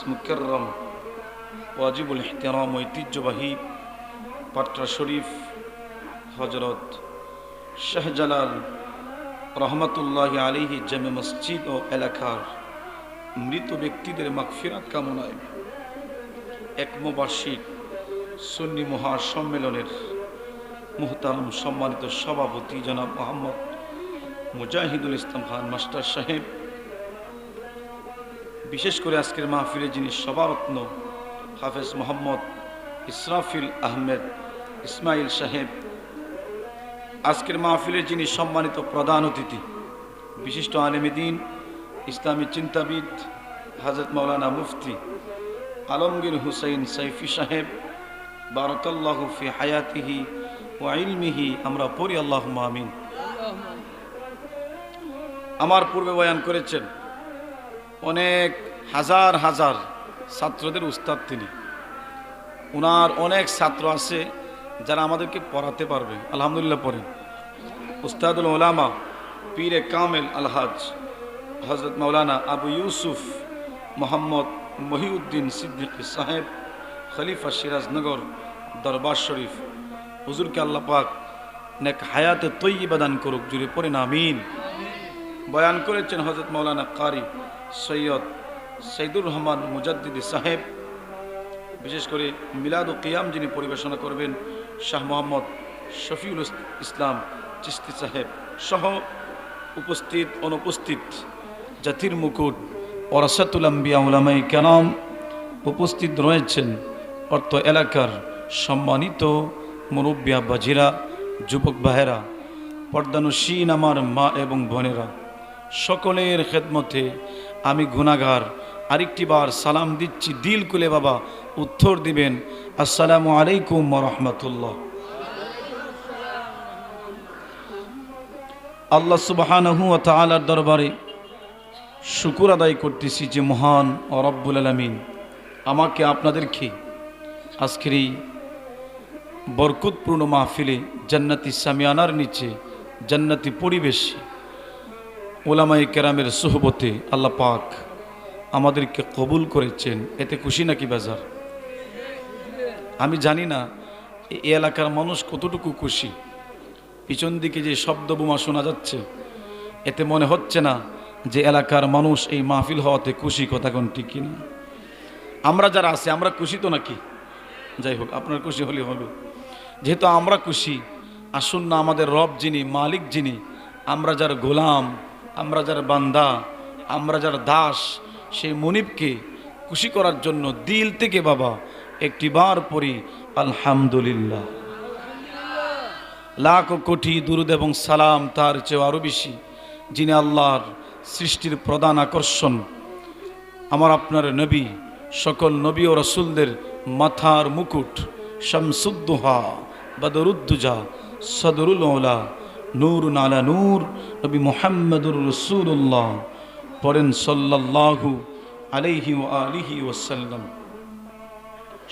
মুকাররম ওয়াজিবুল ইহতিরাম ঐতিহ্যবাহী পাটরা শরীফ হজরত শাহজালাল রহমতুল্লাহি আলাইহি জামে মসজিদ ও এলাকার মৃত ব্যক্তিদের মাগফিরাত কামনায় একমবার্ষিক সুন্নি মহাসম্মেলনের মুহতারম সম্মানিত সভাপতি জনাব মোহাম্মদ মুজাহিদুল ইসলাম খান মাস্টার সাহেব, বিশেষ করে আজকের মাহফিলে যিনি সভারত্ন হাফেজ মোহাম্মদ ইসরাফিল আহমেদ ইসমাইল সাহেব, আজকের মাহফিলের যিনি সম্মানিত প্রধান অতিথি বিশিষ্ট আলেমে দ্বীন ইসলামী চিন্তাবিদ হযরত মাওলানা মুফতি আলমগীর হুসাইন সাইফি সাহেব, বারাকাল্লাহু ফি হায়াতিহি ওয়া ইলমিহি, আমরা পড়ি আল্লাহুম্মা আমিন। আমার পূর্বে বয়ান করেছেন অনেক হাজার হাজার ছাত্রদের উস্তাদ তিনি। ওনার অনেক ছাত্র আছে যারা আমাদেরকে পড়াতে পারবে, আলহামদুলিল্লাহ পড়েন। উস্তাদুল উলামা পীরে কামেল আলহাজ হযরত মাওলানা আবু ইউসুফ মোহাম্মদ মহিউদ্দিন সিদ্দিকী সাহেব, খলিফা সিরাজনগর দরবার শরীফ, হুজুরকে আল্লাহ পাক নেক হায়াতে তয়্যিবা দান করুক, জুড়ে পড়েন আমিন। বয়ান করেছেন হযরত মাওলানা কারি সৈয়দ সাইদুর রহমান মুজাদ্দিদি সাহেব, বিশেষ করে মিলাদ ও কিয়াম যিনি পরিবেশনা করবেন শাহ মোহাম্মদ শফিউল ইসলাম চিশতি সাহেব সহ উপস্থিত অনুপস্থিত জাতির মুকুট ওরাসাতুল আম্বিয়া উলামায়ে কেরাম উপস্থিত রয়েছেন, অর্থ এলাকার সম্মানিত মুরব্বী আব্বাজিরা, যুবক ভাইয়েরা, পর্দানুশীন আমার মা এবং বোনেরা, সকলের খেদমতে আমি গুনাহগার আরেকটি বার সালাম দিচ্ছি, দিল খুলে বাবা উত্তর দিবেন আসসালামু আলাইকুম ওয়া রাহমাতুল্লাহ। আল্লাহ সুবহানাহু ওয়া তাআলার দরবারে শুকর আদায় করতেছি যে মহান রব্বুল আলামিন আমাকে আপনাদেরকে আজকের এই বরকতপূর্ণ মাহফিলে জান্নাতি সামিয়ানার নিচে জান্নাতি পরিবেশে ওলামায়ে কেরামের সুহবতে আল্লাহ পাক আমাদেরকে কবুল করেছেন, এতে খুশি নাকি বাজার? আমি জানি না এই এলাকার মানুষ কতটুকু খুশি। পিছন দিকে যে শব্দ বোমা শোনা যাচ্ছে, এতে মনে হচ্ছে না যে এলাকার মানুষ এই মাহফিল হওয়াতে খুশি, কথা কোন ঠিক কিনা? আমরা যারা আছি আমরা খুশি তো নাকি? যাই হোক, আপনার খুশি হলে হলো। যেহেতু আমরা খুশি, আসুন না আমাদের রব যিনি, মালিক যিনি, আমরা যার গোলাম, আমরা যার বান্দা, আমরা যার দাস, সেই মুনিবকে খুশি করার জন্য দিল থেকে বাবা একটি বার পড়ি আলহামদুলিল্লাহ। লাখ কোটি দুরুদ এবং সালাম তার চেয়ে আরও বেশি, যিনি আল্লাহর সৃষ্টির প্রধান আকর্ষণ, আমার আপনার নবী, সকল নবী ও রাসূলদের মাথার মুকুট, শামসুদ্দোহা বদরুদ্দুজা সদরুল ওলা নূরুন আলা নূর, নবী মুহাম্মদুর রাসূলুল্লাহ, পড়েন সাল্লাল্লাহু আলাইহি ওয়া আলিহি ওয়াসাল্লাম।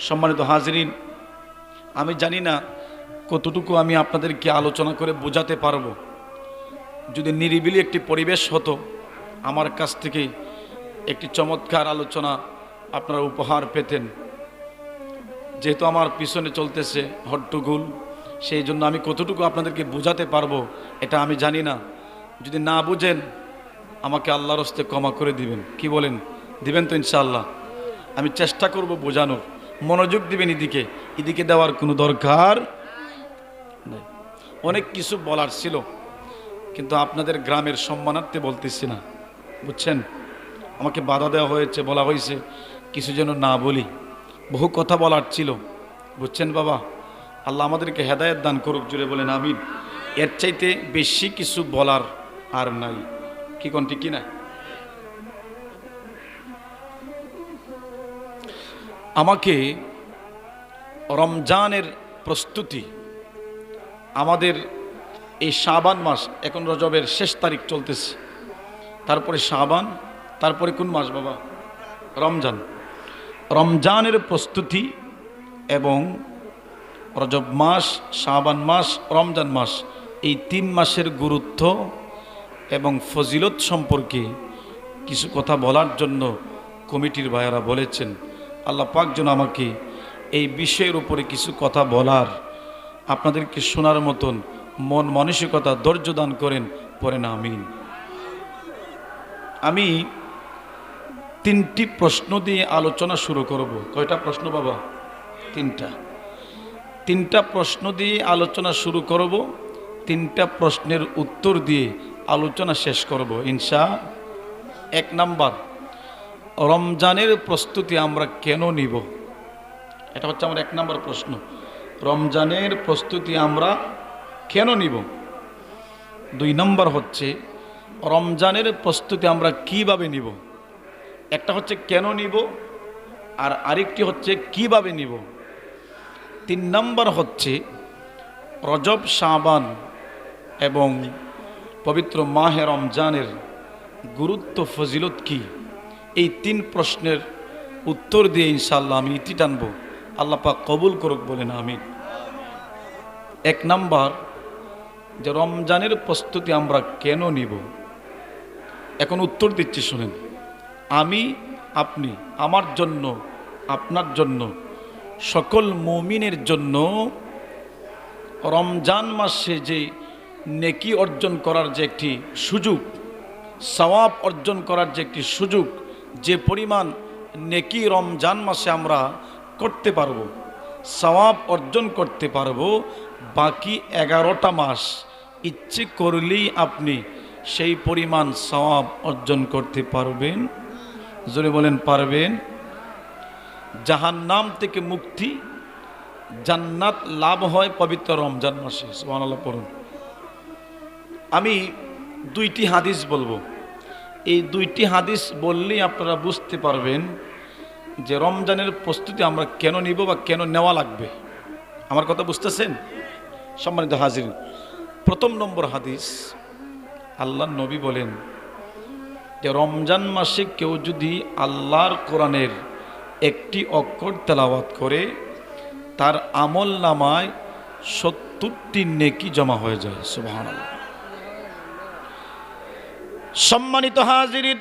সম্মানিত হাজিরিন, আমি জানি না কতটুকু আমি আপনাদেরকে আলোচনা করে বোঝাতে পারবো। যদি নিরিবিলি একটি পরিবেশ হতো, আমার কাছ থেকে একটি চমৎকার আলোচনা আপনারা উপহার পেতেন। যেহেতু আমার পিছনে চলতেছে হট্টগোল, সেই জন্য আমি কতটুকু আপনাদেরকে বোঝাতে পারবো এটা আমি জানি না। যদি না বুঝেন আমাকে আল্লাহর হস্তে ক্ষমা করে দিবেন, কি বলেন? দিবেন তো ইনশাআল্লাহ? আমি চেষ্টা করব বোঝানোর, মনোযোগ দিবেন এদিকে, এদিকে দেওয়ার কোনো দরকার নেই। অনেক কিছু বলার ছিল, কিন্তু আপনাদের গ্রামের সম্মানার্থে বলতেছি না, বুঝছেন? আমাকে বাধা দেওয়া হয়েছে, বলা হয়েছে কিছু যেন না বলি, বহু কথা বলার ছিল, বুঝছেন বাবা? আল্লাহ আমাদেরকে হেদায়েত দান করুক, জুড়ে বলেন আমিন। এর চাইতে বেশি কিছু বলার আর নাই, কি কোন ঠিক কিনা? আমাকে রমজানের প্রস্তুতি, আমাদের এই শাবান মাস, এখন রজবের শেষ তারিখ চলতেছে, তারপরে শাবান, তারপরে কোন মাস বাবা? রমজান। রমজানের প্রস্তুতি এবং রজব মাস, শাবান মাস, রমজান মাস, এই 3 মাসের গুরুত্ব এবং ফজিলত সম্পর্কে কিছু কথা বলার জন্য কমিটির ভাইয়েরা বলেছেন, আল্লাহ পাক যেন আমাকে এই বিষয়ের উপরে কিছু কথা বলার, আপনাদেরকে শোনার মতন মন মানসিকতা ধৈর্য দান করেন, পড়েন আমিন। আমি 3টি প্রশ্ন দিয়ে আলোচনা শুরু করব। কয়টা প্রশ্ন বাবা? 3টা প্রশ্ন দিয়ে আলোচনা শুরু করব, 3টা প্রশ্নের উত্তর দিয়ে আলোচনা শেষ করব ইনশা। 1 নাম্বার, রমজানের প্রস্তুতি আমরা কেন নিব? এটা হচ্ছে আমার 1 নাম্বার প্রশ্ন। রমজানের প্রস্তুতি আমরা কেন নিব? 2 নাম্বার হচ্ছে রমজানের প্রস্তুতি আমরা কিভাবে নিব। একটা হচ্ছে কেন নিব, আর আরেকটি হচ্ছে কিভাবে নিব। 3 নাম্বার হচ্ছে রজব, শাবান এবং পবিত্র মাহে রমজানের গুরুত্ব, ফজিলত কি। এই 3 প্রশ্নের উত্তর দিয়ে ইনশাআল্লাহ আমি ইতি টানব। আল্লাহ পাক কবুল করুক, বলেন আমিন। 1 নাম্বার, যে রমজানের প্রস্তুতি আমরা কেন নিব। এখন উত্তর দিচ্ছি, শুনেন। আমি, আপনি, আমার জন্য, আপনার জন্য, সকল মুমিনের জন্য রমজান মাসে যে নেকি অর্জন করার যে একটি সুযোগ, সওয়াব অর্জন করার যে একটি সুযোগ, যে পরিমাণ নেকি রমজান মাসে আমরা করতে পারবো, সওয়াব অর্জন করতে পারবো, বাকি 11টা মাস ইচ্ছে করলেই আপনি সেই পরিমাণ সওয়াব অর্জন করতে পারবেন। জোরে বলেন, পারবেন। জাহান্নাম থেকে মুক্তি, জান্নাত লাভ হয় পবিত্র রমজান মাসে। সুবহানাল্লাহ পড়ুন। আমি 2টি হাদিস বলবো। এই 2টি হাদিস বললেই আপনারা বুঝতে পারবেন যে রমজানের প্রস্তুতি আমরা কেন নিব বা কেন নেওয়া লাগবে। আমার কথা বুঝতেছেন সম্মানিত হাজির? 1 নম্বর হাদিস, আল্লাহর নবী বলেন যে রমজান মাসে কেউ যদি আল্লাহর কোরআনের একটি অক্ষর তেলাওয়াত করে, তার আমল নামায় 70টি নেকি জমা হয়ে যায়। সুবহানাল্লাহ। সম্মানিত হাজিরিন,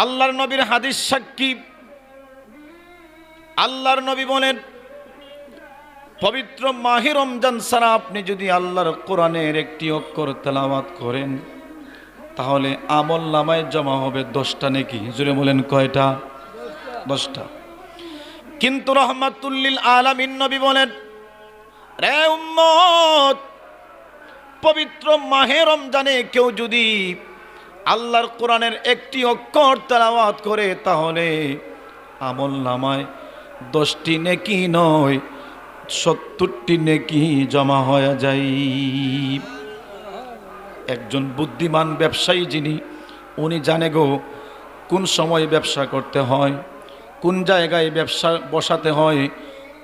আল্লাহর নবীর হাদিস সাক্ষী। আল্লাহর নবী বলেন, পবিত্র মাহে রমজান ছাড়া আপনি যদি আল্লাহর কোরআনের একটি অক্ষর তেলাওয়াত করেন, তাহলে আমল নামায় জমা হবে 10টা নেকি। জুড়ে বলেন, কয়টা? 10টা। কিন্তু রহমাতুল লিল আলামিন নবী বলেন, রে উম্মত, পবিত্র মাহে রমজানে কেউ যদি আল্লাহর কোরআনের একটি অক্ষর তেলাওয়াত করে, তাহলে আমল নামায় 10টি নেকি নয় 70টি নেকি জমা হয়ে যায়। একজন বুদ্ধিমান ব্যবসায়ী যিনি, উনি জানে গো কোন সময় ব্যবসা করতে হয়, কোন জায়গায় ব্যবসা বসাতে হয়,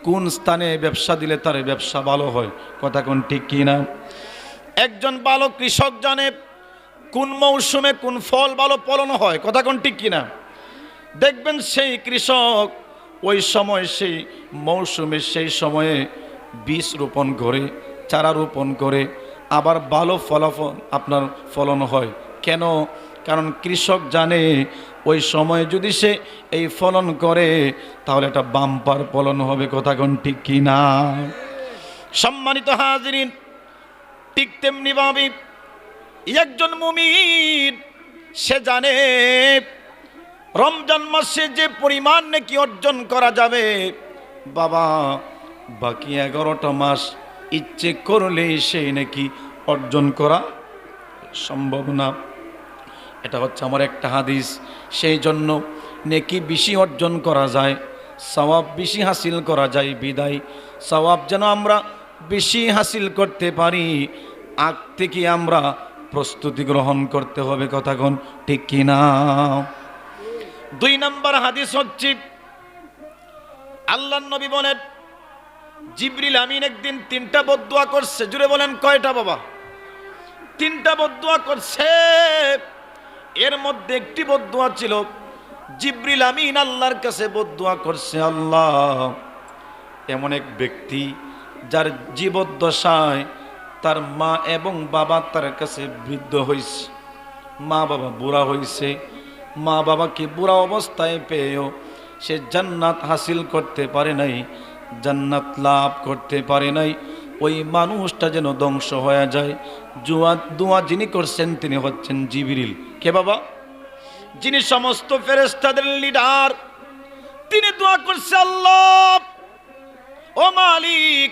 কোন স্থানে ব্যবসা দিলে তার ব্যবসা ভালো হয়। কথা কোন ঠিক কিনা? একজন ভালো কৃষক জানে কোন মৌসুমে কোন ফল ভালো ফলন হয়। কথা কোন ঠিক কিনা? দেখবেন সেই কৃষক ওই সময়, সেই মৌসুমে, সেই সময়ে বীজ রোপণ করে, চারা রোপণ করে, আবার ভালো ফলাফল আপনার ফলন হয়। কেন? কারণ কৃষক জানে ওই সময়ে যদি সে এই ফলন করে, তাহলে একটা বাম্পার ফলন হবে। কথা কোন ঠিক কিনা? সম্মানিত হাজিরিন, ঠিক তেমনি ভাবে একজন মুমিন সে জানে রমজান মাসে যে পরিমাণ নাকি অর্জন করা যাবে, বাবা বাকি 11টা মাস ইচ্ছে করলেই সেই নাকি অর্জন করা সম্ভব না। এটা হচ্ছে আমার একটা হাদিস। সেই জন্য নেকি বেশি অর্জন করা যায়, সওয়াব বেশি হাসিল করা যায়। বিদায় সওয়াব যেন আমরা বেশি হাসিল করতে পারি, আগ থেকে আমরা প্রস্তুতি গ্রহণ করতে হবে। কথা কোন ঠিক কিনা? 2 নম্বর হাদিস হচ্ছে, আল্লাহর নবী বলেন, জিবরিল আমিন একদিন 3টা বদদুয়া করছে। জুড়ে বলেন, কয়টা বাবা? 3টা বদদুয়া করছে। এর মধ্যে একটি বদদুয়া ছিল, জিবরিল আমিন আল্লাহর কাছে বদদুয়া করছে, আল্লাহ এমন এক ব্যক্তি যার জীবদ্দশায় তার মা এবং বাবা তার কাছে বৃদ্ধ হয়েছে, মা বাবা বুড়া হয়েছে, মা বাবাকে বুড়া অবস্থায় পেয়েও সে জান্নাত হাসিল করতে পারে নাই, জান্নাত লাভ করতে পারে নাই, ওই মানুষটা যেন ধ্বংস হয়ে যায়। দোয়া যিনি করছেন তিনি হচ্ছেন জিবরিল। কে বাবা? যিনি সমস্ত ফেরেশতাদের লিডার। তিনি দোয়া করছে, আল্লাহ ও মালিক,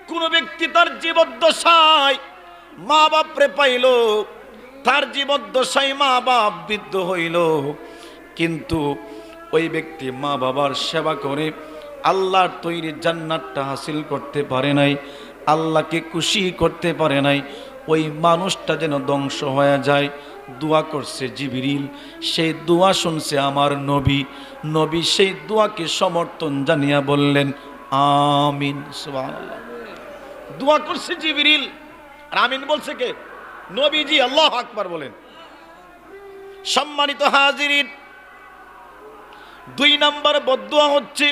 কোন ব্যক্তি তার জীবদ্দশায় মা বাপরে পাইল, তার জীবদ্দশায় মা বাপ বৃদ্ধ হইল, কিন্তু ওই ব্যক্তি মা বাবার সেবা করে আল্লাহর তৈরি জান্নাতটা হাসিল করতে পারে নাই, আল্লাহকে খুশি করতে পারে নাই, ওই মানুষটা যেন ধ্বংস হয়ে যায়। দোয়া করছে জিবরিল, সেই দোয়া শুনছে আমার নবী। নবী সেই দোয়াকে সমর্থন জানিয়া বললেন আমিন। সুবহানাল্লাহ। দোয়া করছে জিবরিল আর আমিন বলছে কে? নবীজি। আল্লাহু আকবার বলেন। সম্মানিত হাজিরিন, 2 নম্বর বদদুয়া হচ্ছে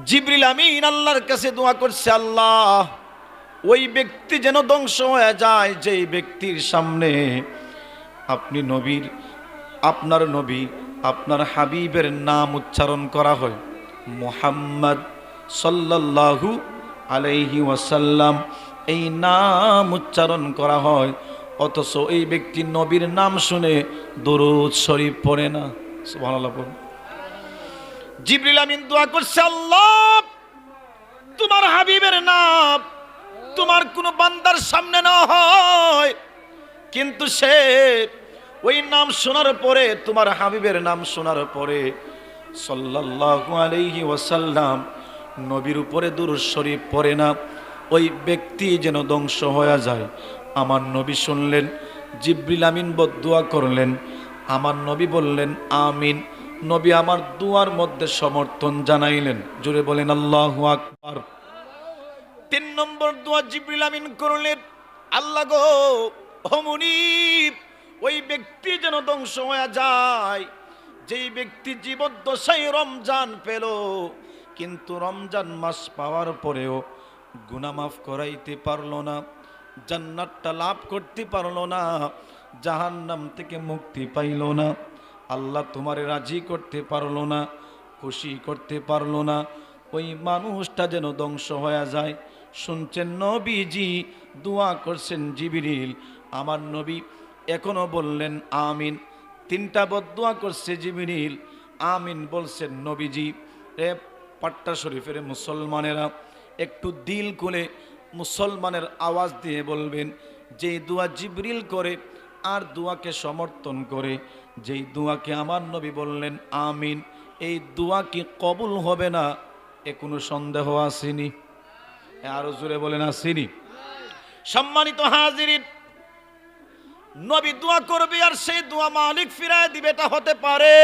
জিবরিল আমিন আল্লাহর কাছে দোয়া করছে, আল্লাহ ওই ব্যক্তি যেন ধ্বংস হয়ে যায় যেই ব্যক্তির সামনে আপনি নবীর, আপনার নবী, আপনার হাবিবের নাম উচ্চারণ করা হয়, মুহাম্মদ সাল্লাল্লাহু আলাইহি ওয়াসাল্লাম, এই নাম উচ্চারণ করা হয়, অথচ এই ব্যক্তি নবীর নাম শুনে দরুদ শরীফ পড়ে না। সুবহানাল্লাহ। জিবরিল আমিন দোয়া করছে, আল্লাহ তোমার হাবিবের নাম তোমার কোন বান্দার সামনে না হয়, কিন্তু সে ওই নাম শোনার পরে, তোমার হাবিবের নাম শোনার পরে সাল্লাল্লাহু আলাইহি ওয়াসাল্লাম নবীর উপরে দুরূদ শরীফ পড়ে না, ওই ব্যক্তি যেন ধ্বংস হয়ে যায়। আমার নবী শুনলেন, জিবরিল আমিন বদদুয়া করলেন, আমার নবী বললেন আমিন। নবী আমার দুয়ার মধ্যে সমর্থন জানাইলেন। জোরে বলেন আল্লাহু আকবার। 3 নম্বর দোয়া জিবরিল আমিন করলেন, আল্লাহ গো ও মুনিব, ওই ব্যক্তি যেন ধ্বংস হয়ে যায় যেই ব্যক্তি জীবদ্দশায় রমজান পেল, কিন্তু রমজান মাস পাওয়ার পরেও গুনাহ মাফ করাইতে পারলো না, জান্নাতটা লাভ করতে পারলো না, জাহান্নাম থেকে মুক্তি পাইল না, আল্লাহ তোমারে রাজি করতে পারলো না, খুশি করতে পারলো না, ওই মানুষটা যেন ধ্বংস হয়ে যায়। শুনছেন নবীজি দোয়া করছেন জিবরিল, আমার নবী এখনো বললেন আমিন। 3টা বদদুয়া করছে জিবরিল, আমিন বলছেন নবীজি। এ পাট্টা শরীফের মুসলমানেরা একটু দিল খুলে মুসলমানের আওয়াজ দিয়ে বলবেন, যেই দোয়া জিবরিল করে আর দোয়াকে সমর্থন করে, যেই দোয়াকে আমার নবী বললেন আমিন, এই দোয়া কি কবুল হবে না এ কোনো সন্দেহ আসেনি? আরো জোরে বলেন আসেনি? সম্মানিত হাজিরিন, নবী দোয়া করবে আর সেই দোয়া মালিক ফিরায় দিবে, এটা হতে পারে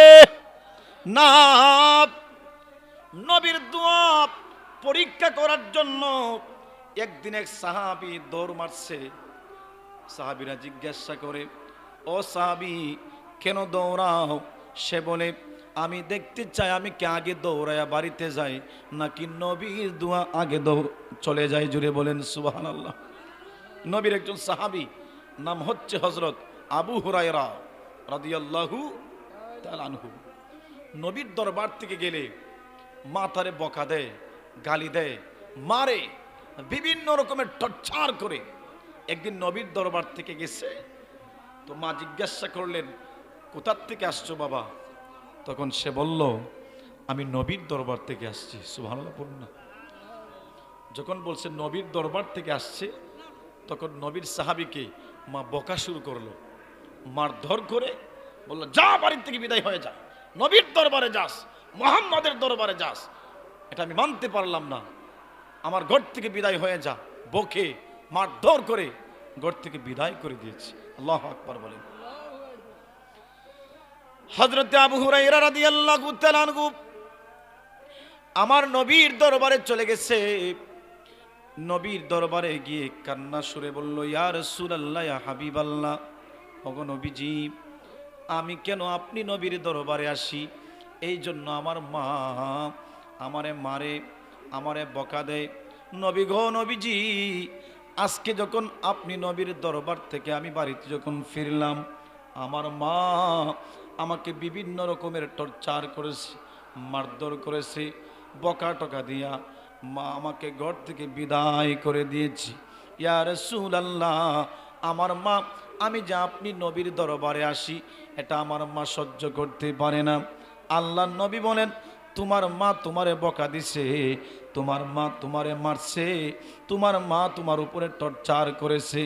না। নবীর দোয়া পরীক্ষা করার জন্য একদিন এক সাহাবী দৌড় মারছে। সাহাবীরা জিজ্ঞাসা করে, ও সাহাবী কেন দৌড়াও? সে বলে, আমি দেখতে চাই আমি কি আগে দৌড়ায়া বাড়িতে যাই নাকি নবীর দোয়া আগে চলে যায়। জুড়ে বলেন সুবহানাল্লাহ। নবীর একজন সাহাবী, নাম হচ্ছে হযরত আবু হুরায়রা রাদিয়াল্লাহু তাআলা আনহু। নবীর দরবার থেকে গেলে মাথারে বকা দেয়, গালি দেয়, মারে, বিভিন্ন রকমের টর্চার করে। একদিন নবীর দরবার থেকে গেছে, তো মা জিজ্ঞাসা করলেন, কোথার থেকে আসছো বাবা? তখন সে বলল, আমি নবীর দরবার থেকে আসছি। সুবহানাল্লাহ পড়ুন না। যখন বলছে নবীর দরবার থেকে আসছে, তখন নবীর সাহাবীকে মা বকা শুরু করলো, মারধর করে বলল, যা বাড়ির থেকে বিদায় হয়ে যা, নবীর দরবারে যাস, মুহাম্মাদের দরবারে যাস, এটা আমি মানতে পারলাম না, আমার ঘর থেকে বিদায় হয়ে যা। বকে মারধর করে ঘর থেকে বিদায় করে দিয়েছে। আল্লাহু আকবার বলেন। হযরত আবু হুরায়রা রাদিয়াল্লাহু তাআলা আনহু আমার নবীর দরবারে চলে গেছে। নবীর দরবারে গিয়ে কান্না সুরে বলল, ইয়া রাসূলুল্লাহ, ইয়া হাবিবাল্লাহ, ওগো নবীজি, আমি কেন আপনি নবীর দরবারে আসি? এই জন্য আমার মা আমারে মারে, আমারে বকা দেয়। নবী গো নবীজি, আজকে যখন আপনি নবীর দরবার থেকে আমি বাড়িতে যখন ফিরলাম, আমার মা আমাকে বিভিন্ন রকমের টর্চার করেছে, মারধর করেছে, বকা টকা দিয়া মা আমাকে ঘর থেকে বিদায় করে দিয়েছি। ইয়া রাসূলুল্লাহ, আমার মা, আমি যে আপনি নবীর দরবারে আসি এটা আমার মা সহ্য করতে পারে না। আল্লাহর নবী বলেন, তোমার মা তোমারে বকা দিছে, তোমার মা তোমারে মারছে, তোমার মা তোমার উপরে টর্চার করেছে,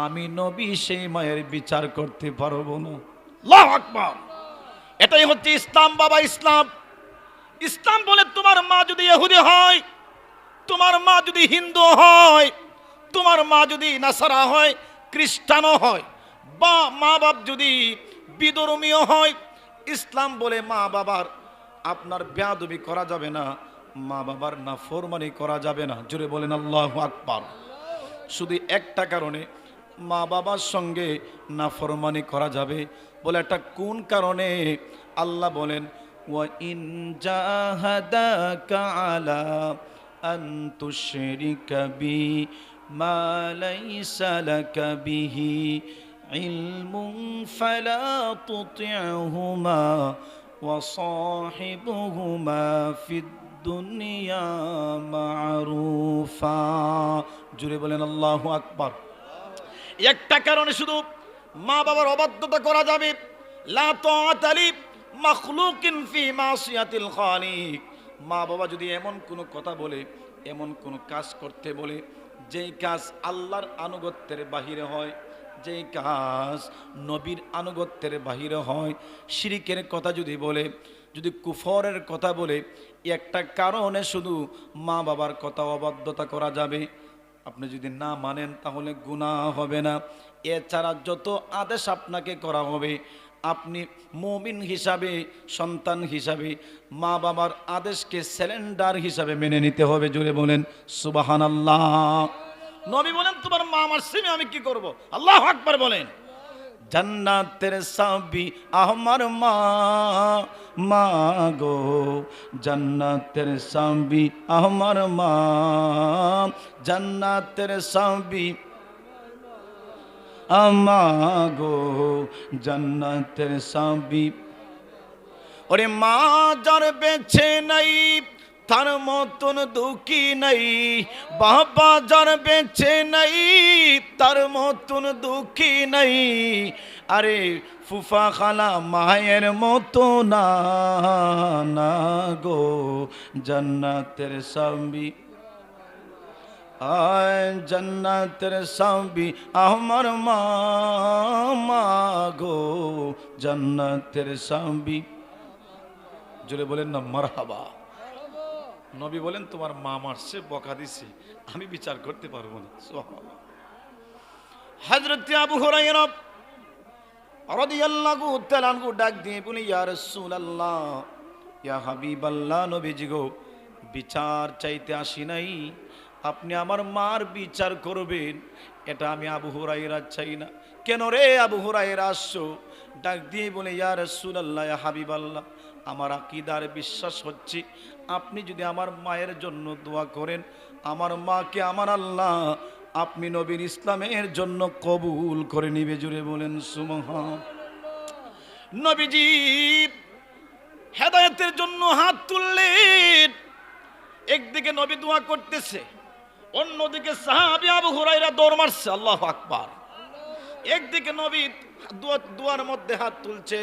আমি নবী সেই মায়ের বিচার করতে পারবো না। আল্লাহু আকবার। এটাই হচ্ছে ইসলাম বাবা, ইসলাম। ইসলাম বলে তোমার মা যদি ইহুদি হয়, তোমার মা যদি হিন্দু হয়, তোমার মা যদি নাসারা হয়, খ্রিস্টানও হয়, বা মা বাপ যদি বিধর্মীয় হয়, ইসলাম বলে মা বাবার আপনার বেয়াদবি করা যাবে না, মা বাবার নাফরমানি করা যাবে না। জোরে বলেন আল্লাহু আকবার। শুধু একটা কারণে মা বাবার সঙ্গে নাফরমানি করা যাবে, বলে একটা কোন কারণে? আল্লাহ বলেন, ওয়া ইন জাহাদাকা আলা আন তুশরিকা বি মা লাইসা লাকা বিহি ইলমুন ফালা তুতি'হুমা ওয়া সাহিবহুমা ফিদ দুনিয়া মারুফা। জুড়ে বলেন আল্লাহু আকবার। একটা কারণে শুধু মা বাবার অবাধ্যতা করা যাবে, লা তাআতা লি মাখলুকিন ফি মাসিয়াতিল খালিক। মা বাবা যদি এমন কোনো কথা বলে, এমন কোনো কাজ করতে বলে যেই কাজ আল্লাহর আনুগত্যের বাহিরে হয়, যেই কাজ নবীর আনুগত্যের বাহিরে হয়, শিরিকের কথা যদি বলে, যদি কুফরের কথা বলে, একটা কারণে শুধু মা বাবার কথা অবাধ্যতা করা যাবে। আপনি যদি না মানেন তাহলে গুনাহ হবে না। এছাড়া যত আদেশ আপনাকে করা হবে, আপনি মুমিন হিসাবে, সন্তান হিসাবে মা বাবার আদেশকে স্যালেন্ডার হিসাবে মেনে নিতে হবে। জুড়ে বলেন সুবহানাল্লাহ। নবী বলেন, তোমার মা মারছে, আমি কি করব? আল্লাহু আকবার বলেন। জান্নাতের চাবি আমার মা, মা গো, জান্নাতের চাবি আমার মা, জান্নাতের চাবি আমা গো, জান্নাতের চাবি। ওরে মা যার বেঁচে নাই তার মতন দুঃখী নাই, বাবা যার বেঁচে নাই তার মতন দুঃখী নাই, আরে ফুফা খালা মায়ের মতো না, না গো, জান্নাতের চাবি, আয় জান্নাতের চাবি আমার মা, মা গো, জান্নাতের চাবি। জোরে বলেন না মারহাবা। নবী বলেন, তোমার মা মারছে, বকা দিছে, আমি বিচার করতে পারবো না। সুবহানাল্লাহ। হযরত আবু হুরায়রা রাদিয়াল্লাহু তাআলা আনহু ডাক দিয়ে বলে, ইয়া রাসূলুল্লাহ, ইয়া হাবিবাল্লাহ, নবীজি গো, বিচার চাইতে আসি নাই, আপনি আমার মার বিচার করবেন, এটা আমি আবু হুরায়রা চাই না। কেন রে আবু হুরায়রা আসছো? ডাক দিয়ে বলে, ইয়া রাসূলুল্লাহ, ইয়া হাবিবাল্লাহ, আমার আকীদার বিশ্বাস হচ্ছে আপনি যদি আমার মায়ের জন্য দোয়া করেন, আমার মাকে আমার আল্লাহ আপনি নবীর ইসলামের জন্য কবুল করে নিবে। জুড়ে বলেন সুবহান। নবীজি হেদায়েতের জন্য হাত তুললেন, একদিকে নবী দোয়া করতেছে, অন্যদিকে সাহাবী আবু হুরায়রা দৌড় মারছে। আল্লাহু আকবার। একদিকে নবী দোয়ার মধ্যে হাত তুলছে,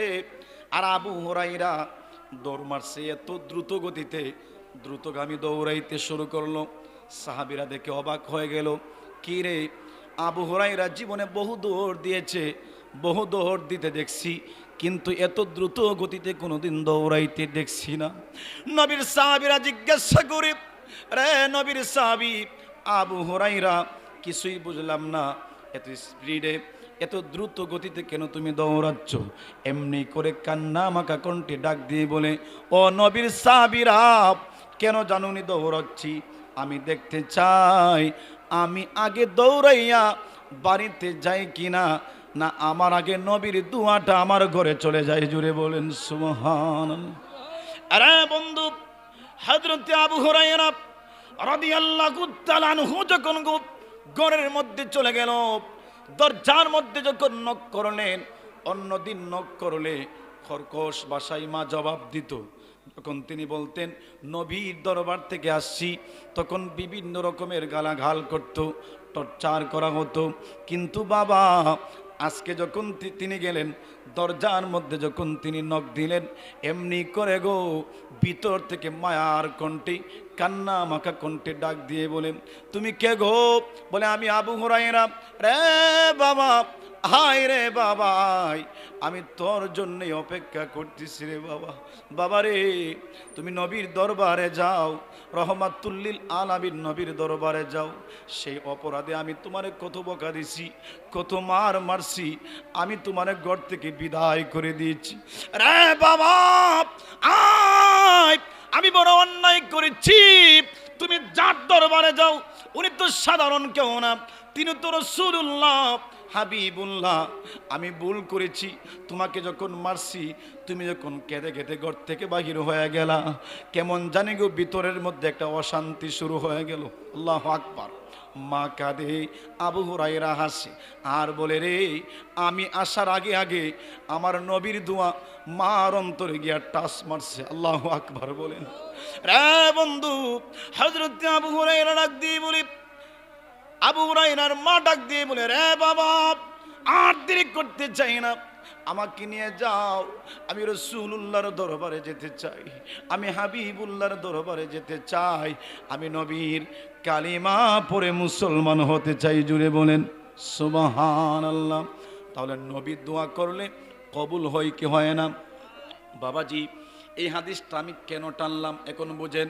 আর আবু হুরায়রা দৌড় মারছে। এত দ্রুত গতিতে দ্রুতগামী দৌড়াইতে শুরু করলো। সাহাবীরা দেখে অবাক হয়ে গেল, কি রে, আবু হুরায়রা জীবনে বহু দৌড় দিয়েছে, বহু দৌড় দিতে দেখছি, কিন্তু এত দ্রুত গতিতে কোনোদিন দৌড়াইতে দেখছি না। নবীর সাহাবীরা জিজ্ঞাসা করে, রে নবীর সাহাবী আবু হুরায়রা, কিছুই বুঝলাম না, এত স্পিডে, এত দ্রুত গতিতে কেন তুমি দৌড়াচ্ছ? এমনি করে কান্না মাখা কণ্ঠে ডাক দিয়ে বলে, ও নবীর সাহাবীরা, কেন জানুনি দৌড়াচ্ছি? আমি দেখতে চাই আমি আগে দৌড়াইয়া বাড়িতে যাই কিনা, না আমার আগে নবীর দুয়াটা আমার ঘরে চলে যায়। জুড়ে বলেন সুবহানাল্লাহ। আরে বন্ধু, হযরত আবু হুরায়রা রাদিয়াল্লাহু তাআলা আনহু যখন ঘরের মধ্যে চলে গেল, দরজার মধ্যে যখন নক করলেন, অন্যদিন নক করলে খরকশ ভাষায় মা জবাব দিত। যখন তিনি বলতেন নবীর দরবার থেকে আসছি, তখন বিভিন্ন রকমের গালাগাল করত, টর্চার করা হতো। কিন্তু বাবা আজকে যখন তিনি গেলেন, দরজার মধ্যে যখন তিনি নখ দিলেন, এমনি করে গো ভিতর থেকে মায়ার কণ্ঠে, কান্না মাখা কণ্ঠে ডাক দিয়ে বলেন, তুমি কে গো? বলে, আমি আবু হুরায়রা। রে বাবা, হায় রে বাবা, আমি তোর জন্যই অপেক্ষা করতেছি রে বাবা। বাবা রে, তুমি নবীর দরবারে যাও, রহমাতুল্লিল আলামিন নবীর দরবারে যাও। সেই অপরাধে আমি তোমারে কত বকা দিছি, কত মার মারছি, আমি তোমারে ঘর থেকে বিদায় করে দিয়েছি। রে বাবা আয়, আমি বড় অন্যায় করেছি, তুমি যার দরবারে যাও, উনি তো সাধারণ কেউ না, তিনি তো রাসূলুল্লাহ হাবিবুল্লাহ। আমি ভুল করেছি, তোমাকে যখন মারছি, তুমি যখন কেঁদে কেঁদে ঘর থেকে বাহির হয়ে গেলা, কেমন জানি গো ভিতরের মধ্যে একটা অশান্তি শুরু হয়ে গেল। আল্লাহু আকবার। মা কাঁদে, আবু হুরায়রা হাসে আর বলে, রে আমি আসার আগে আগে আমার নবীর দোয়া মার অন্তরে গিয়া টাচ মারছে। আল্লাহু আকবার বলেন। রে বন্ধু, হযরত আবু হুরায়রা ডাক দিয়ে বলে, আবু হুরায়রার মা ডাক দিয়ে বলে, রে বাবা আর দেরি করতে চাই না, আমাকে নিয়ে যাও, আমি রাসূলুল্লাহর দরবারে যেতে চাই, আমি হাবিবুল্লাহর দরবারে যেতে চাই, আমি নবীর কালিমা পড়ে মুসলমান হতে চাই। জুড়ে বলেন সুবহানাল্লাহ। তাহলে নবীর দোয়া করলে কবুল হয় কি হয় না? বাবাজি, এই হাদিসটা আমি কেন টানলাম এখন বুঝেন।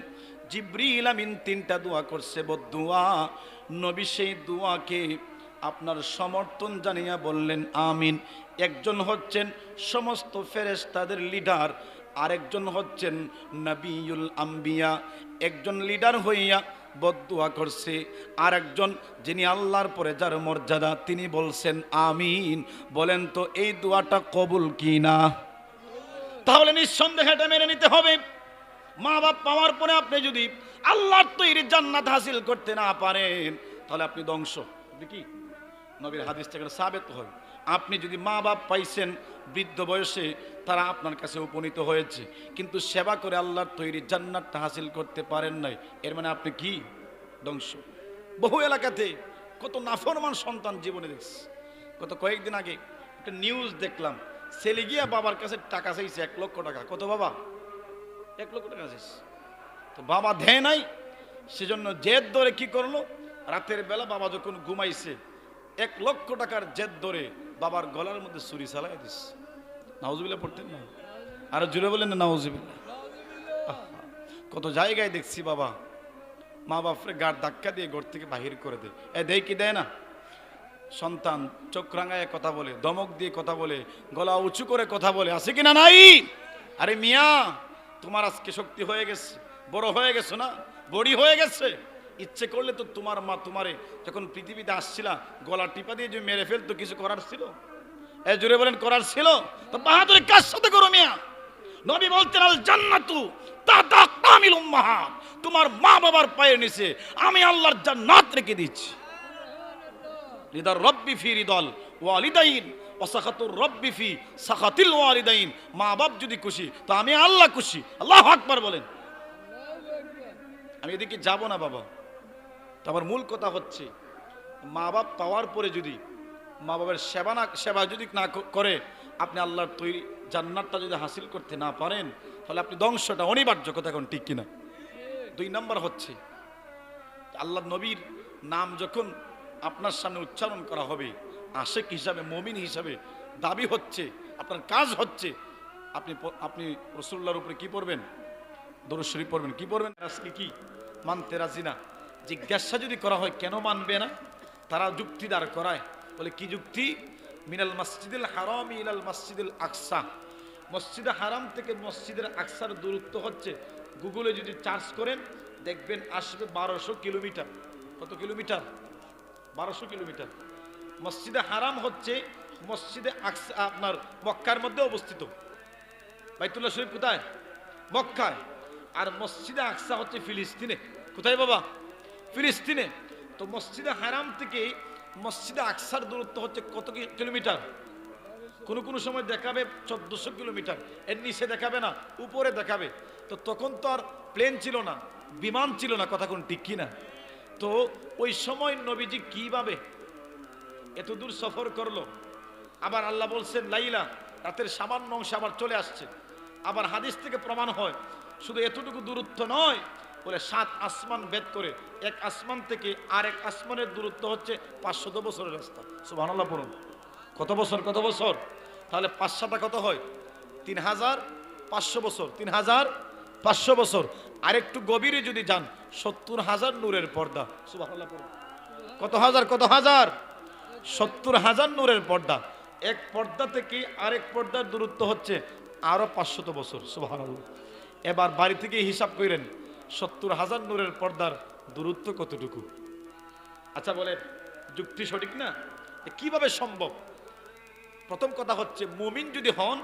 জিবরিল আমিন 3টা দোয়া করছে, বদদুয়া। নবী সেই দোয়াকে আপনার সমর্থন জানিয়া বললেন আমিন। একজন হচ্ছেন সমস্ত ফেরেশতাদের লিডার, আরেকজন হচ্ছেন নবিউল আম্বিয়া। একজন লিডার হইয়া বদদুয়া করছে, আরেকজন যিনি আল্লাহর পরে যার মর্যাদা, তিনি বলছেন আমিন। বলেন তো এই দোয়াটা কবুল কি না? তাহলে নিঃসন্দেহে এটা মেনে নিতে হবে। মা বাপ পাওয়ার পরে আপনি যদি আল্লাহর তৈরি জান্নাত হাসিল করতে না পারেন, তাহলে আপনি ধ্বংস। কি নবীর হাদিস থেকে সাবেত হয়, আপনি যদি মা বাপ পাইছেন বৃদ্ধ বয়সে, তারা আপনার কাছে উপনীত হয়েছে, কিন্তু সেবা করে আল্লাহর তৈরি জান্নাতটা হাসিল করতে পারেন নাই, এর মানে আপনি কি? ধ্বংস। বহু এলাকাতে কত নাফরমান সন্তান জীবনে দেখছি। কত কয়েকদিন আগে একটা নিউজ দেখলাম, ছেলে গিয়া বাবার কাছে টাকা চাইছে 1 লক্ষ টাকা। কত বাবা? 1 লক্ষ টাকা চাইছে। তো বাবা দেয় নাই, সেজন্য জেদ ধরে কি করলো, রাতের বেলা বাবা যখন ঘুমাইছে, 1 লক্ষ টাকার জেদ ধরে বাবার গলার মধ্যে ছুরি চালাই দিস। নাউজুবিল্লাহ পড়তেন না? আর জুড়ে বলেন না নাউজুবিল্লাহ। কত জায়গায় দেখছি বাবা মা বাপরে গাড় ধাক্কা দিয়ে ঘর থেকে বাহির করে দেয়। দেয় কি দেয় না? সন্তান চোখ রাঙায় কথা বলে, দমক দিয়ে কথা বলে, গলা উঁচু করে কথা বলে, আছে কিনা নাই? আরে মিয়া, তোমার আজকে শক্তি হয়ে গেছে, বড় হয়ে গেছো না, বড়ি হয়ে গেছে, ইচ্ছে করলে তো তোমার মা তোমারে যখন পৃথিবীতে আসছিলা গলা টিপা দিয়ে যে মেরে ফেলতো, কিছু করার ছিল? জুড়ে বলেন করার ছিল? তো বাহাদুরি কার সাথে করো মিয়া? নবী বলতেন আল জান্নাতু তাহতা আকদামিল উম্মাহাত, তোমার মা বাবার পায়ের নিচে আমি আল্লাহর জান্নাত রেখে দিচ্ছি। রিদার রব্বি ফি রিদাল ওয়ালিদাইন ওয়া সাখাতুর রব্বি ফি সাখাতিল ওয়ালিদাইন। মা বাপ যদি খুশি তো আমি আল্লাহ খুশি। আল্লাহু আকবার বলেন। আমি এদিকে যাব না বাবা। তো আমার মূল কথা হচ্ছে, মা বাপ পাওয়ার পরে যদি মা বাবার সেবা যদি না করে, আপনি আল্লাহর তৈরি জান্নাতটা যদি হাসিল করতে না পারেন, তাহলে আপনি ধ্বংসটা অনিবার্য। কথা এখন ঠিক কিনা? 2 নম্বর হচ্ছে, আল্লাহর নবীর নাম যখন আপনার সামনে উচ্চারণ করা হবে, আশিক হিসাবে, মুমিন হিসাবে দাবি হচ্ছে, আপনার কাজ হচ্ছে, আপনি রাসূলুল্লাহর উপরে কি পড়বেন? দরুদ শরীফ পড়বেন। কি পড়বেন? আজকে কি মানতে রাজি না? জিজ্ঞাসা যদি করা হয় কেন মানবে না, তারা যুক্তি দাঁড় করায়, বলে কি যুক্তি? মিনাল মসজিদুল হারাম ইলাল মসজিদুল আকসা, মসজিদে হারাম থেকে মসজিদের আকসার দূরত্ব হচ্ছে, গুগলে যদি সার্চ করেন দেখবেন আসবে 1200 কিলোমিটার। কত কিলোমিটার? 1200 কিলোমিটার। মসজিদে হারাম হচ্ছে মসজিদে আকসা আপনার মক্কার মধ্যে অবস্থিত। বাইতুল্লাহ শরীফ কোথায়? মক্কায়। আর মসজিদে আকসা হচ্ছে ফিলিস্তিনে। কোথায় বাবা? ফিলিস্তিনে। তো মসজিদে হারাম থেকে মসজিদে আকসার দূরত্ব হচ্ছে কত কিলোমিটার? কোনো সময় দেখাবে 1400 কিলোমিটার, এর নিচে দেখাবে না, উপরে দেখাবে। তো তখন তো আর প্লেন ছিল না, বিমান ছিল না, কথা কোন ঠিক কিনা? তো ওই সময় নবীজি কিভাবে এত দূর সফর করলো? আবার আল্লাহ বলছেন লাইলা, রাতের সামান্য অংশ আবার চলে আসছে। আবার হাদিস থেকে প্রমাণ হয় শুধু এতটুকু দূরত্ব নয়, বলে 7 আসমান ভেদ করে এক আসমান থেকে আরেক আসমানের দূরত্ব হচ্ছে 500 বছরের রাস্তা। সুবহানাল্লাহ পড়ুন। কত বছর, কত বছর? তাহলে 5 কত হয়? 3500 বছর। 3500 বছর। আরেকটু গভীরে যদি যান, 70,000 নূরের পর্দা। সুবহানাল্লাহ পড়ুন। কত হাজার, কত হাজার? 70,000 নূরের পর্দা। এক পর্দা থেকে আরেক পর্দার দূরত্ব হচ্ছে আরো 500 বছর। সুবহানাল্লাহ। এবার বাড়ি থেকে হিসাব করেন 70,000 নূরের পর্দার দূরত্ব কতটুকু? আচ্ছা বলেন, যুক্তি সঠিক না? কিভাবে সম্ভব? প্রথম কথা হচ্ছে, মুমিন যদি হন,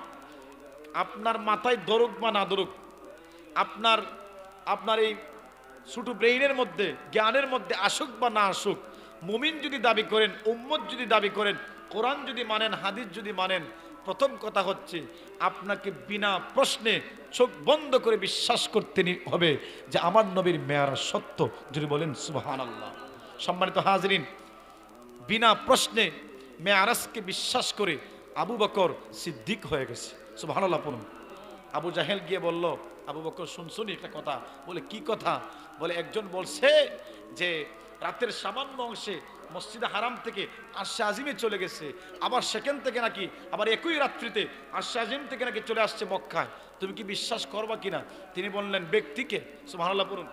আপনার মাথায় ধরুক বা না ধরুক, আপনার এই ছোট ব্রেইনের মধ্যে, জ্ঞানের মধ্যে আসুক বা না আসুক, মুমিন যদি দাবি করেন, উম্মত যদি দাবি করেন, কোরআন যদি মানেন, হাদিস যদি মানেন, প্রথম কথা হচ্ছে আপনাকে বিনা প্রশ্নে চোখ বন্ধ করে বিশ্বাস করতে হবে যে আমার নবীর মেয়ারাজ সত্য। যদি বলেন সুবহানাল্লাহ। সম্মানিত হাজরিন, বিনা প্রশ্নে মেয়ারাজকে বিশ্বাস করে আবু বকর সিদ্দিক হয়ে গেছে। সুবহানাল্লাহ পড়ুন। আবু জাহেল গিয়ে বলল, আবু বকর শুনছুনি একটা কথা? বলে কি কথা? বলে একজন বলছে যে রাতের সামান্য অংশে মসজিদে হারাম থেকে আরশে আজিমে চলে গেছে, আবার সেখান থেকে নাকি আবার একই রাত্রিতে আরশে আজিম থেকে নাকি চলে আসছে মক্কায়। তুমি কি বিশ্বাস করবা কিনা? তিনি বললেন ব্যক্তিকে। সুবহানাল্লাহ পড়ুন।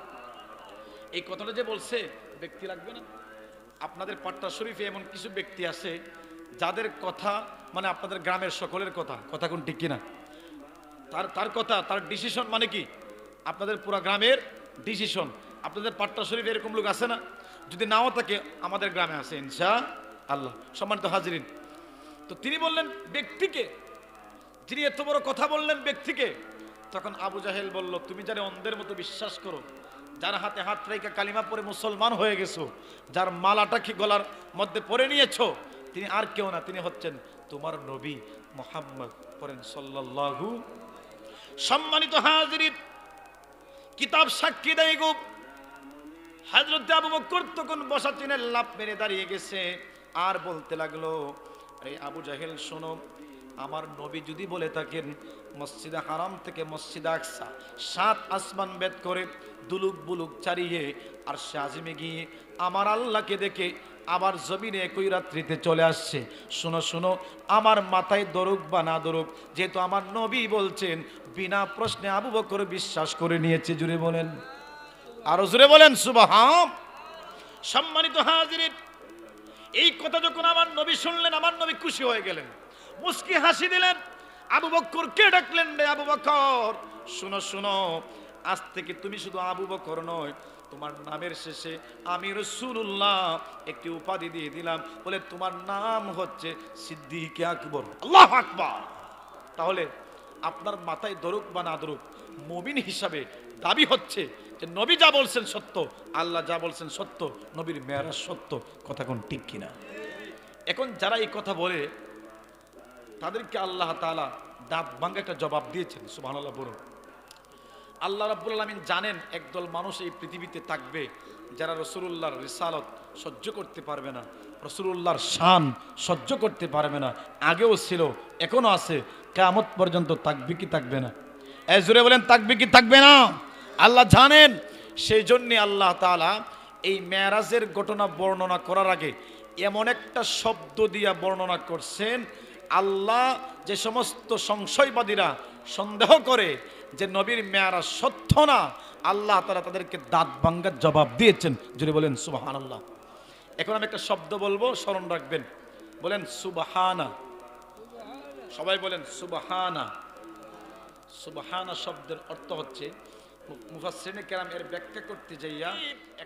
এই কথাটা যে বলছে, ব্যক্তি লাগবে না? আপনাদের পাট্টা শরীফে এমন কিছু ব্যক্তি আছে যাদের কথা মানে আপনাদের গ্রামের সকলের কথা, কথা কোন ঠিক কিনা? তার কথা, তার ডিসিশন মানে কি? আপনাদের পুরা গ্রামের ডিসিশন। আপনাদের পাট্টা শরীফে এরকম লোক আছে না? যদি নাও থাকে, আমাদের গ্রামে আছে ইনশাআল্লাহ। সম্মানিত হাজিরিন, তো তিনি বললেন ব্যক্তিকে, যিনি এত বড় কথা বললেন ব্যক্তিকে। তখন আবু জাহেল বলল, তুমি যারা অন্ধের মতো বিশ্বাস করো, যার হাতে হাত রেখে কালিমা পরে মুসলমান হয়ে গেছো, যার মালাটা কি গলার মধ্যে পরে নিয়েছো, তিনি আর কেউ না, তিনি হচ্ছেন তোমার নবী মুহাম্মদ। পড়েন সাল্লাল্লাহু। সম্মানিত হাজিরিন, কিতাব সাক্ষী দেয় গো, হযরত আবু বকর তখন বসা চিনে লাফ মেরে দাঁড়িয়ে গেছে, আর বলতে লাগলো, আরে আবু জাহেল শোনো, আমার নবী যদি বলে থাকেন মসজিদে হারাম থেকে মসজিদে আকসা 7 আসমান ভেদ করে দুলুক বুলুক চারিয়ে আর সে আজিমে গিয়ে আমার আল্লাহকে দেখে আবার জমিনে একই রাত্রিতে চলে আসছে, শোনো শোনো, আমার মাথায় দরুক বা না দরুক, যেহেতু আমার নবী বলছেন, বিনা প্রশ্নে আবু বকর বিশ্বাস করে নিয়েছে। জুড়ে বলেন, আরো জোরে বলেন সুবহান। সম্মানিত হাজিরিন, এই কথা যখন আমার নবী শুনলেন, আমার নবী খুশি হয়ে গেলেন, মুস্কি হাসি দিলেন। আবু বকর কে ডাকলেন, রে আবু বকর, শুনো শুনো, আজ থেকে তুমি শুধু আবু বকর নয়, তোমার নামের শেষে আমি রাসূলুল্লাহ একটি উপাধি দিয়ে দিলাম, বলে তোমার নাম হচ্ছে সিদ্দিক আকবর। আল্লাহু আকবার। তাহলে আপনার মাথায় দরুক বা না দরুক, মুমিন হিসাবে দাবি হচ্ছে যে নবী যা বলছেন সত্য, আল্লাহ যা বলছেন সত্য, নবীর মেরাজ সত্য। কথা কোন ঠিক কিনা? এখন যারা এই কথা বলে, তাদেরকে আল্লাহ তাআলা দাঁত ভাঙা একটা জবাব দিয়েছেন। সুবহানাল্লাহ বলুন। আল্লাহ রাব্বুল আলামিন জানেন একদল মানুষ এই পৃথিবীতে থাকবে যারা রাসূলুল্লাহর রিসালাত সহ্য করতে পারবে না, রাসূলুল্লাহর শান সহ্য করতে পারবে না। আগেও ছিল, এখনো আছে, কিয়ামত পর্যন্ত থাকবে কি থাকবে না? এই জোরে বলেন, থাকবে কি থাকবে না? আল্লাহ জানেন। সেই জন্য আল্লাহ তাআলা এই মেরাজের ঘটনা বর্ণনা করার আগে এমন একটা শব্দ দিয়া বর্ণনা করছেন, আল্লাহ যে সমস্ত সংশয়বাদীরা সন্দেহ করে যে নবীর মেয়ারাজ সত্য না, আল্লাহ তাআলা তাদেরকে দাঁত ভাঙার জবাব দিয়েছেন। যদি বলেন সুবহানাল্লাহ। এখন আমি একটা শব্দ বলবো, স্মরণ রাখবেন। বলেন সুবহানা। সবাই বলেন সুবহানা। সুবহানা শব্দের অর্থ হচ্ছে, মুফাসসিরিনে কেরাম এর ব্যাখ্যা করতে যাইয়া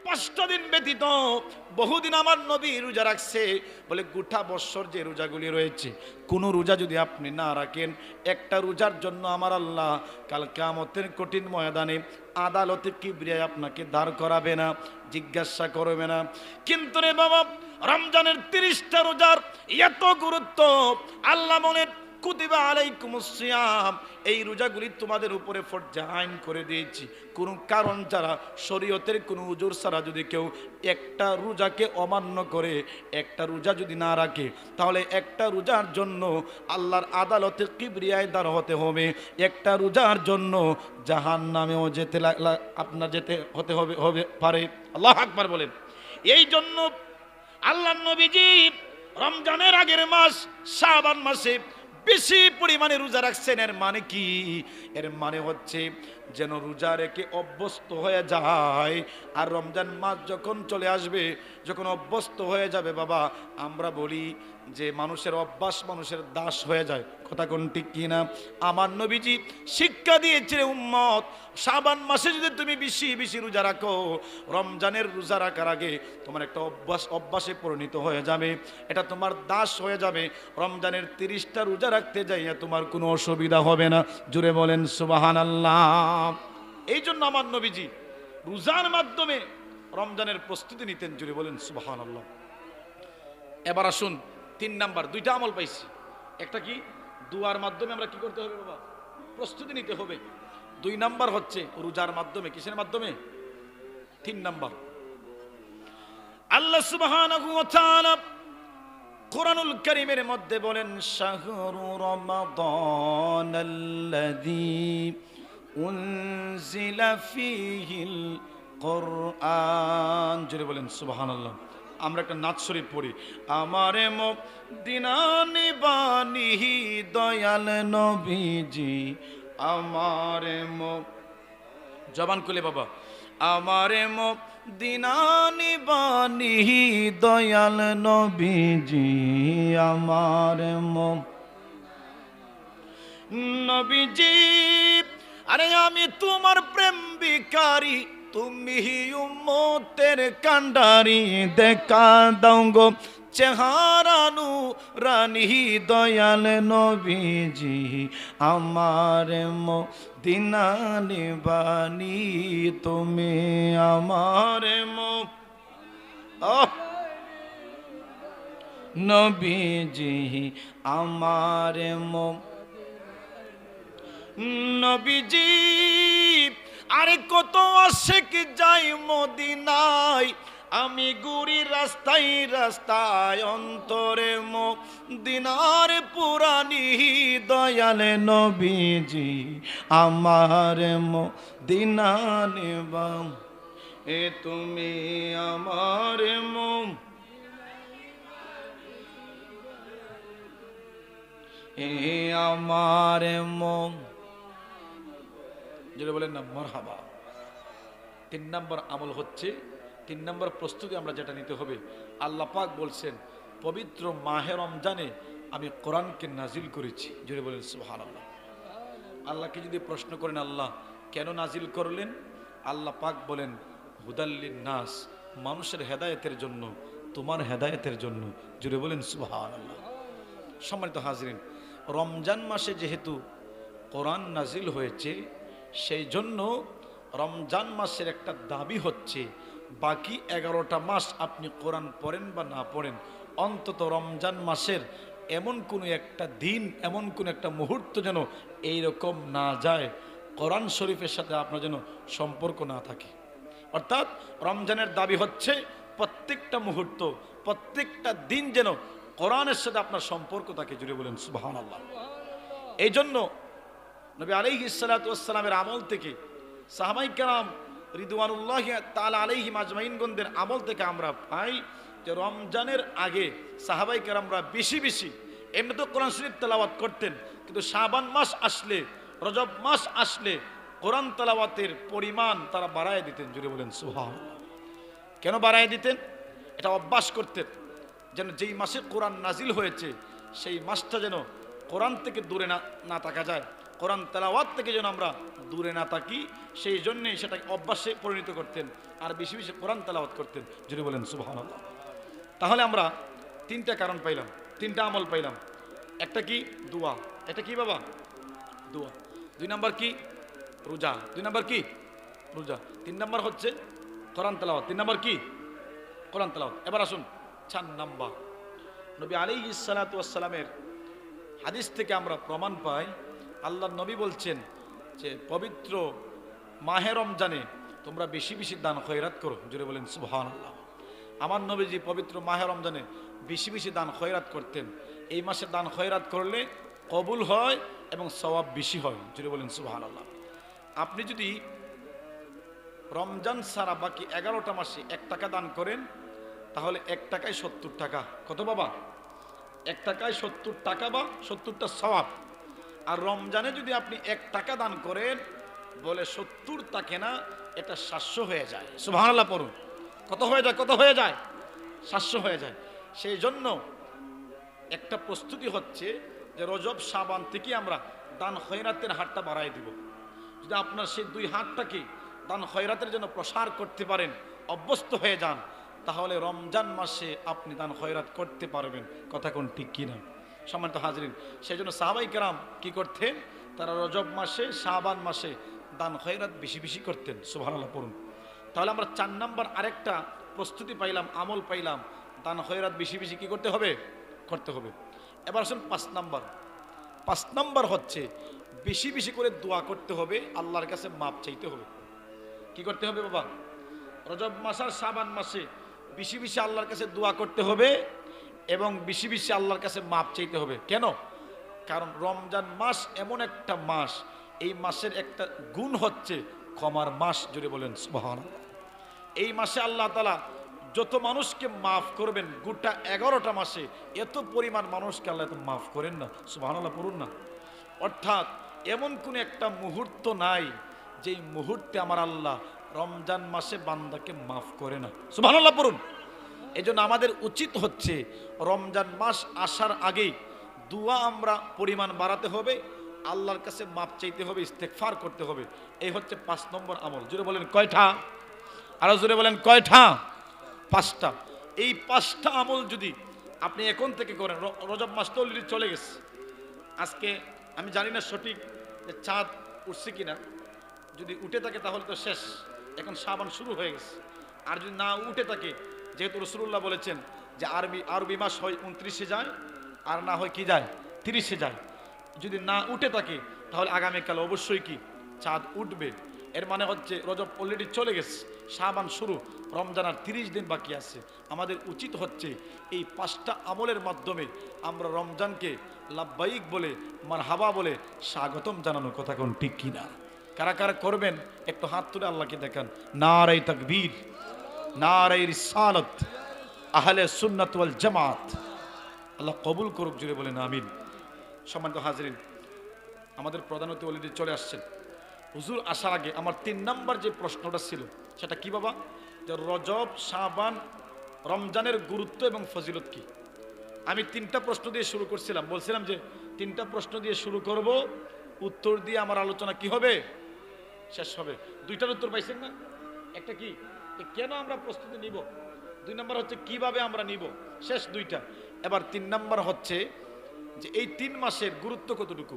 5 দিন ব্যতীত বহুদিন আমার নবী রোজা রাখছে, বলে গোটা বছর যে রোজাগুলি রয়েছে, কোন রোজা যদি আপনি না রাখেন, একটা রোজার জন্য আমার আল্লাহ কাল কিয়ামতের কঠিন ময়দানে আদালতে কিবরিয়ায় আপনাকে দাঁড় করাবে না, জিজ্ঞাসা করবে না। কিন্তু রে বাবা, রমজানের 30টা রোজার এত গুরুত্ব, আল্লাহ বলেন কুতিবা আলাইকুমুস সিয়াম, এই রোজাগুলি তোমাদের উপরে ফরজ আইন করে দিয়েছি। কোন কারণ যারা শরীয়তের কোন উজুর ছাড়া যদি কেউ একটা রোজাকে অমান্য করে, একটা রোজা যদি না রাখে, তাহলে একটা রোজার জন্য আল্লাহর আদালতে কিবরিয়ায় দাঁড় হতে হবে। একটা রোজার জন্য জাহান্নামেও যেতে আপনার যেতে হতে হবে পারে। আল্লাহু আকবার বলেন। এই জন্য আল্লাহর নবীজি রমজানের আগের মাস শাবান মাসে বেশি পরিমাণে রোজা রাখছেন। এর মানে কি? এর মানে হচ্ছে যেন রোজা রেখে অভ্যস্ত হয়ে যায়, আর রমজান মাস যখন চলে আসবে, যখন অভ্যস্ত হয়ে যাবে বাবা, আমরা বলি যে মানুষের অভ্যাস মানুষের দাস হয়ে যায়। কথা কোন ঠিক কিনা? আমার নবীজি শিক্ষা দিয়েছে উম্মত, শাবান মাসে যদি তুমি বেশি বেশি রোজা রাখো, রমজানের রোজা রাখার আগে তোমার একটা অভ্যাসে পরিণত হয়ে যাবে, এটা তোমার দাস হয়ে যাবে। রমজানের 30টা রোজা রাখতে যাইয়া তোমার কোনো অসুবিধা হবে না। জুড়ে বলেন সুবহানাল্লাহ। এই জন্য আমার নবীজি রোজার মাধ্যমে রমজানের প্রস্তুতি নিতেন। জুড়ে বলেন সুবহানাল্লাহ। এবার আসুন 3 নাম্বার, 2টা আমল পাইছি। একটা কি? দুয়ার মাধ্যমে আমরা কি করতে হবে বাবা? প্রস্তুতি নিতে হবে। 2 নাম্বার হচ্ছে রোজার মাধ্যমে। কিসের মাধ্যমে? 3 নাম্বার, আল্লাহ সুবহানাহু ওয়া তাআলা কুরআনুল কারীমের মধ্যে বলেন, শাহরু রমাদানাল্লাযী উনজিলা ফীহিল কুরআন। জোরে বলেন সুবহানাল্লাহ। আমরা একটা নাচ শরীফ পড়ি, আমারে মদিনা নিবানিহি দয়াল নবীজি, আমারে জবান খুলে বাবা, আমারে মদিনা নিবানিহি দয়াল নবীজি, আমারে নবীজি, আরে আমি তোমার প্রেম ভিখারি, তুমি উম্মতের কান্ডারি, দেখা দাও গো চেহারা নূরানী দয়াল নবীজি, আমার মদিনা নিবানি তুমি, আমার নবীজি, আমার নবীজি। আরে কত আশিক যাই মদিনায়, আমি ঘুরি রাস্তায় রাস্তায়, অন্তরে মদিনার পুরানি দয়াল নবীজি, আমার মদিনা নিবাম এ তুমি, আমার আমার যেটা বলেন না মারহাবা। 3 নম্বর আমল হচ্ছে, 3 নম্বর প্রস্তুতি আমরা যেটা নিতে হবে, আল্লাহ পাক বলছেন পবিত্র মাহে রমজানে আমি কোরআনকে নাজিল করেছি। যেটা বলেন সুবহানাল্লাহ। আল্লাহকে যদি প্রশ্ন করেন আল্লাহ কেন নাজিল করলেন, আল্লাহ পাক বলেন হুদাল্লিন নাস, মানুষের হেদায়েতের জন্য, তোমার হেদায়েতের জন্য। জুড়ে বলেন সুবহানাল্লাহ। সম্মানিত হাজরিন, রমজান মাসে যেহেতু কোরআন নাজিল হয়েছে, সেই জন্য রমজান মাসের একটা দাবি হচ্ছে বাকি 11টা মাস আপনি কোরআন পড়েন বা না পড়েন, অন্তত রমজান মাসের এমন কোনো একটা দিন, এমন কোনো একটা মুহূর্ত যেন এইরকম না যায় কোরআন শরীফের সাথে আপনার যেন সম্পর্ক না থাকে। অর্থাৎ রমজানের দাবি হচ্ছে প্রত্যেকটা মুহূর্ত, প্রত্যেকটা দিন যেন কোরআনের সাথে আপনার সম্পর্ক থাকে। জুড়ে বলেন সুবহানাল্লাহ। এই জন্য নবী আলাইহিস সালাতু ওয়াস সালামের আমল থেকে, সাহাবায়ে কেরাম রিদওয়ানুল্লাহি তাআলা আলাইহিম আজমাইনগণদের আমল থেকে আমরা পাই যে রমজানের আগে সাহাবায়ে কেরামরা বেশি বেশি এমনি তো কোরআন শরীফ তেলাওয়াত করতেন, কিন্তু শাবান মাস আসলে, রজব মাস আসলে কোরআন তেলাওয়াতের পরিমাণ তারা বাড়ায় দিতেন। জুড়ে বলেন সুবহানাল্লাহ। কেন বাড়ায় দিতেন? এটা অভ্যাস করতেন যেন যেই মাসে কোরআন নাজিল হয়েছে সেই মাসটা যেন কোরআন থেকে দূরে না থাকা যায়, কোরআন তেলাওয়াত থেকে যেন আমরা দূরে না থাকি, সেই জন্যে সেটাকে অভ্যাসে পরিণত করতেন আর বেশি বেশি কোরআন তেলাওয়াত করতেন। যদি বলেন সুবহানাল্লাহ। তাহলে আমরা 3টা কারণ পাইলাম, 3টা আমল পাইলাম। একটা কি? দোয়া। এটা কি বাবা? দোয়া। 2 নাম্বার কি? রোজা। 2 নাম্বার কি? রোজা। 3 নাম্বার হচ্ছে কোরআন তেলাওয়াত। 3 নাম্বার কি? কোরআন তেলাওয়াত। এবার আসুন 4 নাম্বার, নবী আলাইহিস সালাতু ওয়াস সালামের হাদিস থেকে আমরা প্রমাণ পাই, আল্লাহর নবী বলছেন যে পবিত্র মাহে রমজানে তোমরা বেশি বেশি দান খয়রাত করো। জুড়ে বলেন সুবহানাল্লাহ। আমার নবীজি পবিত্র মাহে রমজানে বেশি বেশি দান খয়রাত করতেন। এই মাসে দান খয়রাত করলে কবুল হয় এবং সওয়াব বেশি হয়। জুড়ে বলেন সুবহানাল্লাহ। আপনি যদি রমজান ছাড়া বাকি 11টা মাসে 1 টাকা দান করেন, তাহলে 1 টাকায় 70 টাকা। কত বাবা? 1 টাকায় 70 টাকা বা 70টা সওয়াব। আর রমজানে যদি আপনি 1 টাকা দান করেন, বলে 70 টাকা না, এটা 700 হয়ে যায়। সুবহানাল্লাহ পড়ুন। কত হয়ে যায়? কত হয়ে যায়? 700 হয়ে যায়। সেই জন্য একটা প্রস্তুতি হচ্ছে যে রজব শাবান থেকে আমরা দান খয়রাতের হাতটা বাড়াই দিব। যদি আপনার সেই 2 হাতটাকে দান খয়রাতের জন্য প্রসার করতে পারেন, অভ্যস্ত হয়ে যান, তাহলে রমজান মাসে আপনি দান খয়রাত করতে পারবেন। কথা কোন ঠিক কিনা? সম্মানিত হাজরিন, সেই জন্য সাহাবাই কেরাম কি করতেন? তারা রজব মাসে, শাবান মাসে দান খয়রাত বেশি বেশি করতেন। সুবহানাল্লাহ পড়ুন। তাহলে আমরা 4 নাম্বার আরেকটা প্রস্তুতি পাইলাম, আমল পাইলাম, দান খয়রাত বেশি বেশি কি করতে হবে? করতে হবে। এবার আসুন 5 নাম্বার। 5 নাম্বার হচ্ছে বেশি বেশি করে দোয়া করতে হবে, আল্লাহর কাছে মাপ চাইতে হবে। কি করতে হবে বাবা? রজব মাস আর শাবান মাসে বেশি বেশি আল্লাহর কাছে দোয়া করতে হবে এবং বেশি বেশি আল্লাহর কাছে মাপ চাইতে হবে। কেন? কারণ রমজান মাস এমন একটা মাস, এই মাসের একটা গুণ হচ্ছে ক্ষমার মাস। জুড়ে বলেন সুবহানাল্লাহ। এই মাসে আল্লাহ তাআলা যত মানুষকে মাফ করবেন, গোটা 11টা মাসে এত পরিমাণ মানুষকে আল্লাহ তো মাফ করেন না। সুবহানাল্লাহ পড়ুন না। অর্থাৎ এমন কোন একটা মুহূর্ত নাই যেই মুহূর্তে আমার আল্লাহ রমজান মাসে বান্দাকে মাফ করে না। সুবহানাল্লাহ পড়ুন। এই জন্য আমাদের উচিত হচ্ছে রমজান মাস আসার আগেই দোয়া আমরা পরিমাণ বাড়াতে হবে, আল্লাহর কাছে মাপ চাইতে হবে, ইস্তেগফার করতে হবে। এই হচ্ছে 5 নম্বর আমল। জোরে বলেন কয়টা? আরো জোরে বলেন কয়টা? 5টা। এই 5টা আমল যদি আপনি এখন থেকে করেন, রজব মাস তো অলরেডি চলে গেছে। আজকে আমি জানি না সঠিক যে চাঁদ উঠছে কিনা, যদি উঠে থাকে তাহলে তো শেষ, এখন শাবান শুরু হয়ে গেছে। আর যদি না উঠে থাকে, যেহেতু রাসূলুল্লাহ বলেছেন যে আরবি মাস হয় 29-এ যায়, আর না হয় কি যায় 30-এ যায়। যদি না উঠে থাকে তাহলে আগামীকাল অবশ্যই কি চাঁদ উঠবে। এর মানে হচ্ছে রজব অলরেডি চলে গেছে, শাবান শুরু, রমজান আর 30 দিন বাকি আছে। আমাদের উচিত হচ্ছে এই 5টা আমলের মাধ্যমে আমরা রমজানকে লাব্বাইক বলে, মারহাবা বলে স্বাগতম জানানো। কথা কোন ঠিক কিনা? কারা কারা করবেন একটু হাত তুলে আল্লাহকে দেখান। নারে তাকবীর, নারে রিসালাত, আহলে সুন্নাত ওয়াল জামাত। আল্লাহ কবুল করুক। জুড়ে বলেন আমিন। সম্মানিত হাজরিন, আমাদের প্রধান অতিথি অলরেডি চলে আসছেন। হুজুর আসার আগে আমার 3 নাম্বার যে প্রশ্নটা ছিল সেটা কি বাবা? যে রজব, শাবান, রমজানের গুরুত্ব এবং ফজিলত কি? আমি 3টা প্রশ্ন দিয়ে শুরু করছিলাম, বলছিলাম যে 3টা প্রশ্ন দিয়ে শুরু করব, উত্তর দিয়ে আমার আলোচনা কি হবে? শেষ হবে। 2টার উত্তর পাইছেন না? একটা কি কেন আমরা প্রস্তুতি নিব, 2 নাম্বার হচ্ছে কিভাবে আমরা নিব, শেষ 2টা। এবার 3 নাম্বার হচ্ছে যে এই 3 মাসের গুরুত্ব কতটুকু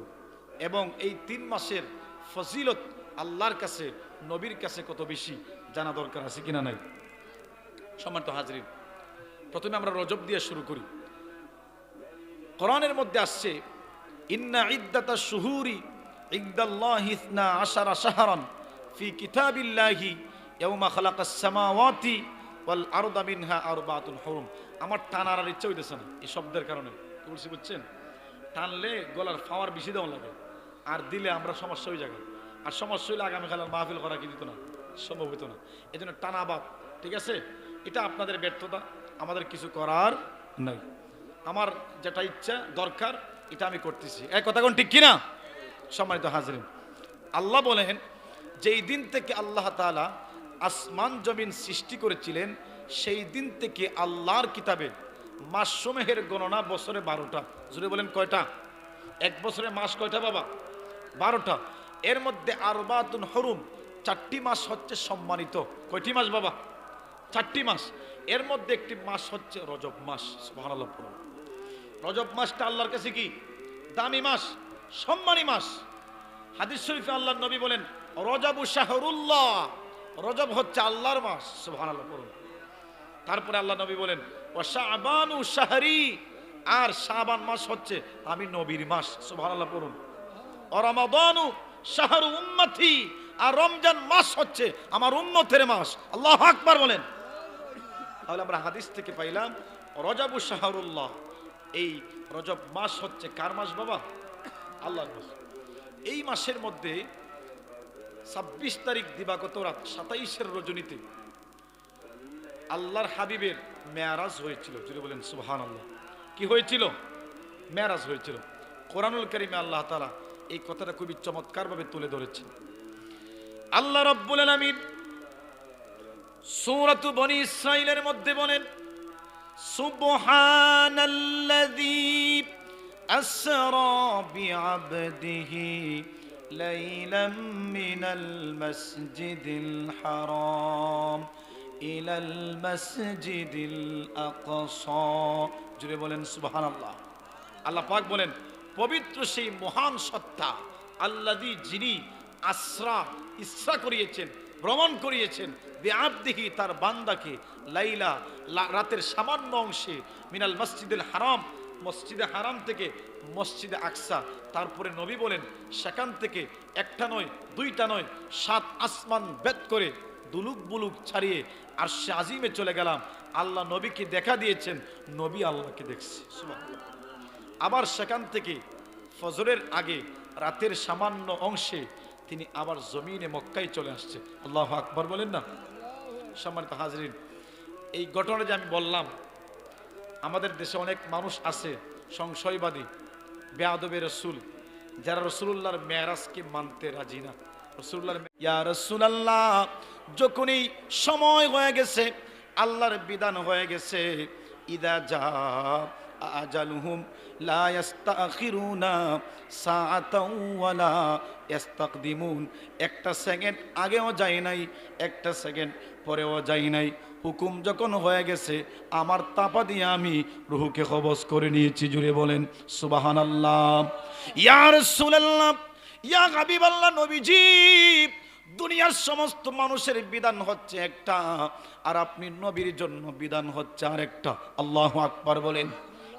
এবং এই 3 মাসের ফজিলত আল্লাহর কাছে, নবীর কাছে কত বেশি জানা দরকার আছে কিনা নাই। সম্মানিত হাজরিন, প্রথমে আমরা রজব দিয়ে শুরু করি। কোরআনের মধ্যে আসছে ইন্না ইদ্দাতাশ শুহুরি ইনদাল্লাহি 12 শাহরান ফি কিতাবিল্লাহি ইয়াওমা খালাকাস সামাওয়াতি ওয়াল আরদা মিনহা আরবাতুন হুরুম। আমার টানার আর ইচ্ছা হইতেছে না এই শব্দের কারণে। বলছি বুঝছেন, টানলে গলার পাওয়ার বেশি দেওয়া লাগে, আর দিলে আমরা সমস্যা হয়ে যাবে। আর সমস্যা হইলে আগামীকাল মাহফিল করা কি দিত না, সম্ভব হইতো না। এই জন্য টানা বাদ, ঠিক আছে? এটা আপনাদের ব্যর্থতা, আমাদের কিছু করার নাই। আমার যেটা ইচ্ছা দরকার এটা আমি করতেছি। এই কথা কোন ঠিক কিনা? সম্মানিত হাজরিন, আল্লাহ বলেন যেই দিন থেকে আল্লাহ তাআলা আসমান জমিন সৃষ্টি করেছিলেন, সেই দিন থেকে আল্লাহর কিতাবে মাসসমূহের গণনা বছরে 12টা। জুড়ে বলেন কয়টা? এক বছরে মাস কয়টা বাবা? 12টা। এর মধ্যে আরবাতুন হুরুম, 4টি মাস হচ্ছে সম্মানিত। কয়টি মাস বাবা? 4টি মাস। এর মধ্যে একটি মাস হচ্ছে রজব মাস। সুবহানাল্লাহ। রজব মাসটা আল্লাহর কাছে কি দামি মাস, সম্মানী মাস। হাদিস শরীফে আল্লাহর নবী বলেন রজবু শাহরুল্লাহ, রজব হচ্ছে আল্লাহর মাস। সুবহানাল্লাহ পড়ুন। তারপরে আল্লাহ নবী বলেন ওয়া শাবানু শাহরি, আর শাবান মাস হচ্ছে আমি নবীর মাস, সুবহানাল্লাহ পড়ুন। রমাদানু শাহরু উম্মতি, আর রমজান মাস হচ্ছে আমার উম্মতের মাস। আল্লাহু আকবার বলেন। তাহলে আমরা হাদিস থেকে পাইলাম রজবু শাহরুল্লাহ, এই রজব মাস হচ্ছে কার মাস বাবা? আল্লাহর মাস। এই মাসের মধ্যে 26 তারিখ দিবাগত রাত 27-এর রজনীতে আল্লাহর হাবিবের মেয়ারাজ হয়েছিল। যদি বলেন সুবহানাল্লাহ। কি হয়েছিল? মেয়ারাজ হয়েছিল। কোরআনুল কারীমে আল্লাহ তাআলা এই কথাটা খুবই চমৎকার ভাবে তুলে ধরেছেন। আল্লাহ রাব্বুল আলামিন সূরাতু বনী ইসরাঈলের মধ্যে বলেন, সুবহানাল্লাযী আসরা বিআবদিহি লাইলাম মিনাল মাসজিদিল হারাম ইলাল মাসজিদিল আকসা। জুড়ে বলেন সুবহানাল্লাহ। আল্লাহ পাক বলেন, পবিত্র সেই মহান সত্তা আল্লাযী, যিনি ইসরা করিয়েছেন, ভ্রমণ করিয়েছেন, বিআবদিহি তার বান্দাকে, লাইলা রাতের সামান্য অংশে, মিনাল মসজিদুল হারাম মসজিদে হারাম থেকে মসজিদে আকসা। তারপরে নবী বলেন সেখান থেকে একটা নয়, দুইটা নয়, 7 আসমান ভেদ করে দুলুক বুলুক ছাড়িয়ে আরশে আজিমে চলে গেলাম। আল্লাহ নবীকে দেখা দিয়েছেন, নবী আল্লাহকে দেখছে। সুবহানাল্লাহ। আবার সেখান থেকে ফজরের আগে রাতের সামান্য অংশে তিনি আবার জমিনে মক্কায় চলে আসছে। আল্লাহু আকবার বলেন না। সম্মানিত হাজরিন, এই ঘটনা যে আমি বললাম, আমাদের দেশে অনেক মানুষ আছে সংশয়বাদী, বেয়াদবে রসুল, যারা রসুলুল্লাহর মেরাজকে মানতে রাজি না। রসুলুল্লাহর ইয়া রাসূলুল্লাহ, যখনই সময় হয়ে গেছে, আল্লাহর বিধান হয়ে গেছে, ইদা যা আজালুহুম লা ইস্তাখিরুনা সাআতাও ওয়ালা ইস্তাকদিমুন। একটা সেকেন্ড আগেও যায় নাই, একটা সেকেন্ড পরেও যায় নাই। হুকুম যখন হয়ে গেছে, আমার তাপা দিয়ে আমি রূহকে কবজ করে নিয়েছি। জুড়ে বলেন সুবহানাল্লাহ। ইয়া রাসূলুল্লাহ, ইয়া হাবিবাল্লাহ, নবীজি, দুনিয়ার সমস্ত মানুষের বিধান হচ্ছে একটা, আর আপনি নবীর জন্য বিধান হচ্ছে আরেকটা। আল্লাহু আকবার বলেন।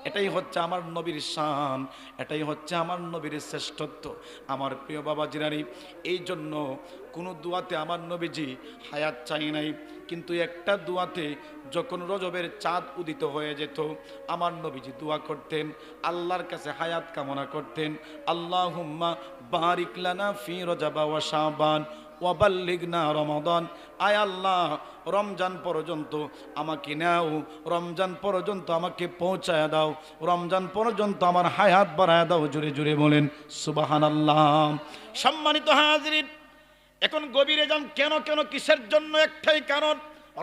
এটাই হচ্ছে আমার নবীর শান, এটাই হচ্ছে আমার নবীর শ্রেষ্ঠত্ব। আমার প্রিয় বাবা জিরানি, এই জন্য কোনো দুয়াতে আমার নবীজি হায়াত চাই নাই, কিন্তু একটা দুয়াতে যখন রজবের চাঁদ উদিত হয়ে যেত, আমার নবীজি দোয়া করতেন, আল্লাহর কাছে হায়াত কামনা করতেন, আল্লাহুম্মা বারিক লানা ফি রজব ওয়া শাবান ওয়াবাল্লিগনা রমাদান। আয় আল্লাহ, রমজান পর্যন্ত আমাকে নাও, রমজান পর্যন্ত আমাকে পৌঁছায় দাও, রমজান পর্যন্ত আমার হায়াত বাড়ায় দাও। জুড়ে জুড়ে বলেন সুবহানাল্লাহ। সম্মানিত হাজিরিন, এখন গভীরে যান। কেন কেন, কিসের জন্য? একটাই কারণ,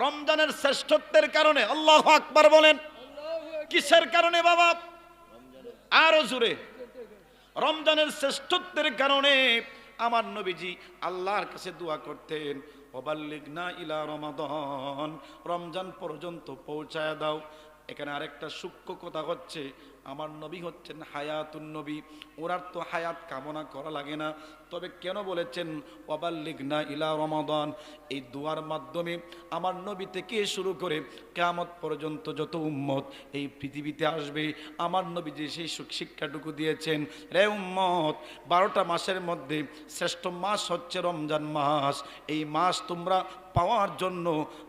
রমজানের শ্রেষ্ঠত্বের কারণে। আল্লাহু আকবার বলেন। কিসের কারণে বাবা? আরো জুড়ে। রমজানের শ্রেষ্ঠত্বের কারণে আমার নবীজি আল্লাহর কাছে দোয়া করতেন, ওয়াবাল্লিগনা ইলা রমাদান, রমজান পর্যন্ত পৌঁছায় দাও। এখানে আরেকটা সূক্ষ্ম কথা হচ্ছে, আমার নবী হচ্ছেন হায়াতুন নবী, ওনার তো হায়াত কামনা করা লাগে না। তবে কেন বলেছেন ওয়াবাল্লিগনা ইলা রমাদান? এই দুয়ার মাধ্যমে আমার নবী থেকে শুরু করে কিয়ামত পর্যন্ত যত উম্মত এই পৃথিবীতে আসবে, আমার নবী যে সেই শিক্ষাটুকু দিয়েছেন, রে উম্মত, 12টা মাসের মধ্যে শ্রেষ্ঠ মাস হচ্ছে রমজান মাস। এই মাস তোমরা পাওয়ার জন্য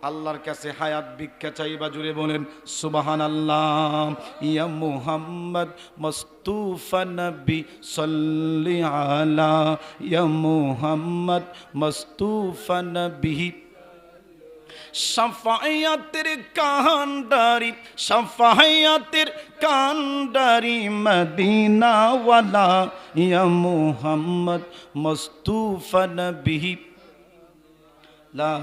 আল্লাহর কাছে হায়াত ভিক্ষা চাইবা। জুড়ে বলেন সুবহানাল্লাহ। ইয়া মুহাম্মদ মুস্তাফা নবী সাল্লি আলা, ইয়া মুহাম্মদ মুস্তাফা নবী, শাফায়াতের কান্ডারি, শাফায়াতের কান্ডারি মদিনা ওয়ালা, ইয়া মুহাম্মদ মুস্তাফা নবী, লা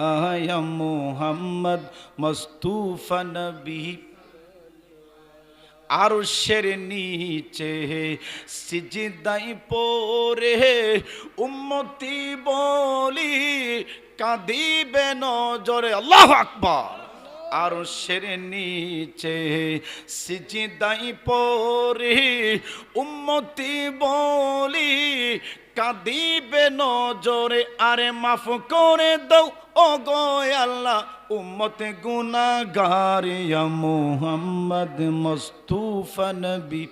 ইয়া মুহাম্মদ মুস্তাফা নবী। আরশের নিচে সিজদাই পড়ে উম্মতি বলি কাঁদিবে নজরে। আল্লাহু আকবার। আরশের নিচে সিজদাই পড়ে উম্মতি বলি কাঁদিবে নজরে আরে মাফ করে দাও ও গো আল্লাহ উম্মত গুনাহগার ইয়া মুহাম্মদ মুস্তাফা নবী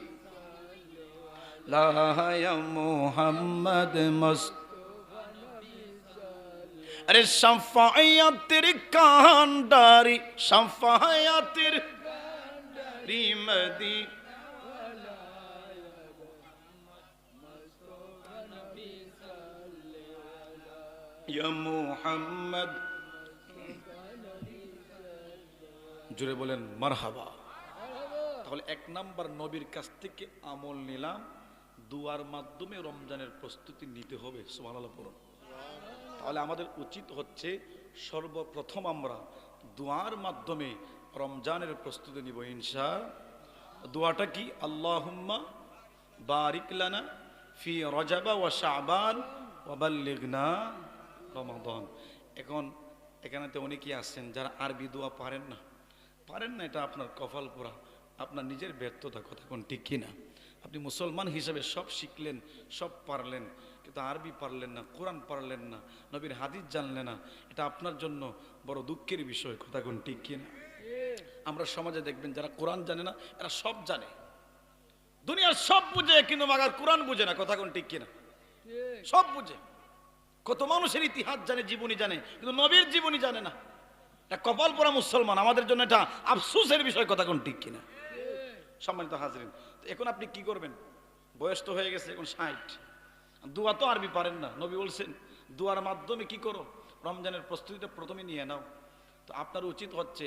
লা ইয়া মুহাম্মদ আরে শাফায়াতের কান্ডারি শাফায়াতের রিমদি ইয়া মুহাম্মদ জুড়ে বলেন মারহাবা। তাহলে এক নাম্বার নবীর কাছ থেকে আমল নিলাম, দুয়ার মাধ্যমে রমজানের প্রস্তুতি নিতে হবে। সুবহানাল্লাহ পড়ুন। তাহলে আমাদের উচিত হচ্ছে সর্বপ্রথম আমরা দুয়ার মাধ্যমে রমজানের প্রস্তুতি নিব ইনশাআল্লাহ। দোয়াটা কি? আল্লাহুম্মা বারিক লানা ফি রজব ওয়া শাবান ওয়া বাল্লিগনা রমাদান। এখন এখানেতে অনেকেই আছেন যারা আরবি দোয়া পারেন না, এটা আপনার কপাল পোড়া, আপনার নিজের ব্যর্থতা। কথা কোন ঠিক কিনা? আপনি মুসলমান হিসেবে সব শিখলেন, সব পারলেন, কিন্তু আরবি পারলেন না, কোরআন পারলেন না, নবীর হাদিস জানলেন না, এটা আপনার জন্য বড় দুঃখের বিষয়। কথা কোন ঠিক কিনা? আমরা সমাজে দেখবেন যারা কোরআন জানে না, এরা সব জানে, দুনিয়ার সব বুঝে, কিন্তু মাগার কোরআন বুঝে না। কথা কোন ঠিক কিনা? সব বুঝে, কত মানুষের ইতিহাস জানে, জীবনী জানে, কিন্তু নবীর জীবনী জানে না। এটা কপাল পোড়া মুসলমান, আমাদের জন্য এটা আফসোসের বিষয়। কথা কোন ঠিক কিনা? সম্মানিত হাজরিন, এখন আপনি কি করবেন? বয়স তো হয়ে গেছে, এখন 60, দোয়া তো আরবি পারেন না। নবী বলছেন দোয়ার মাধ্যমে কি করো? রমজানের প্রস্তুতিটা প্রথমে নিয়ে নাও। তো আপনার উচিত হচ্ছে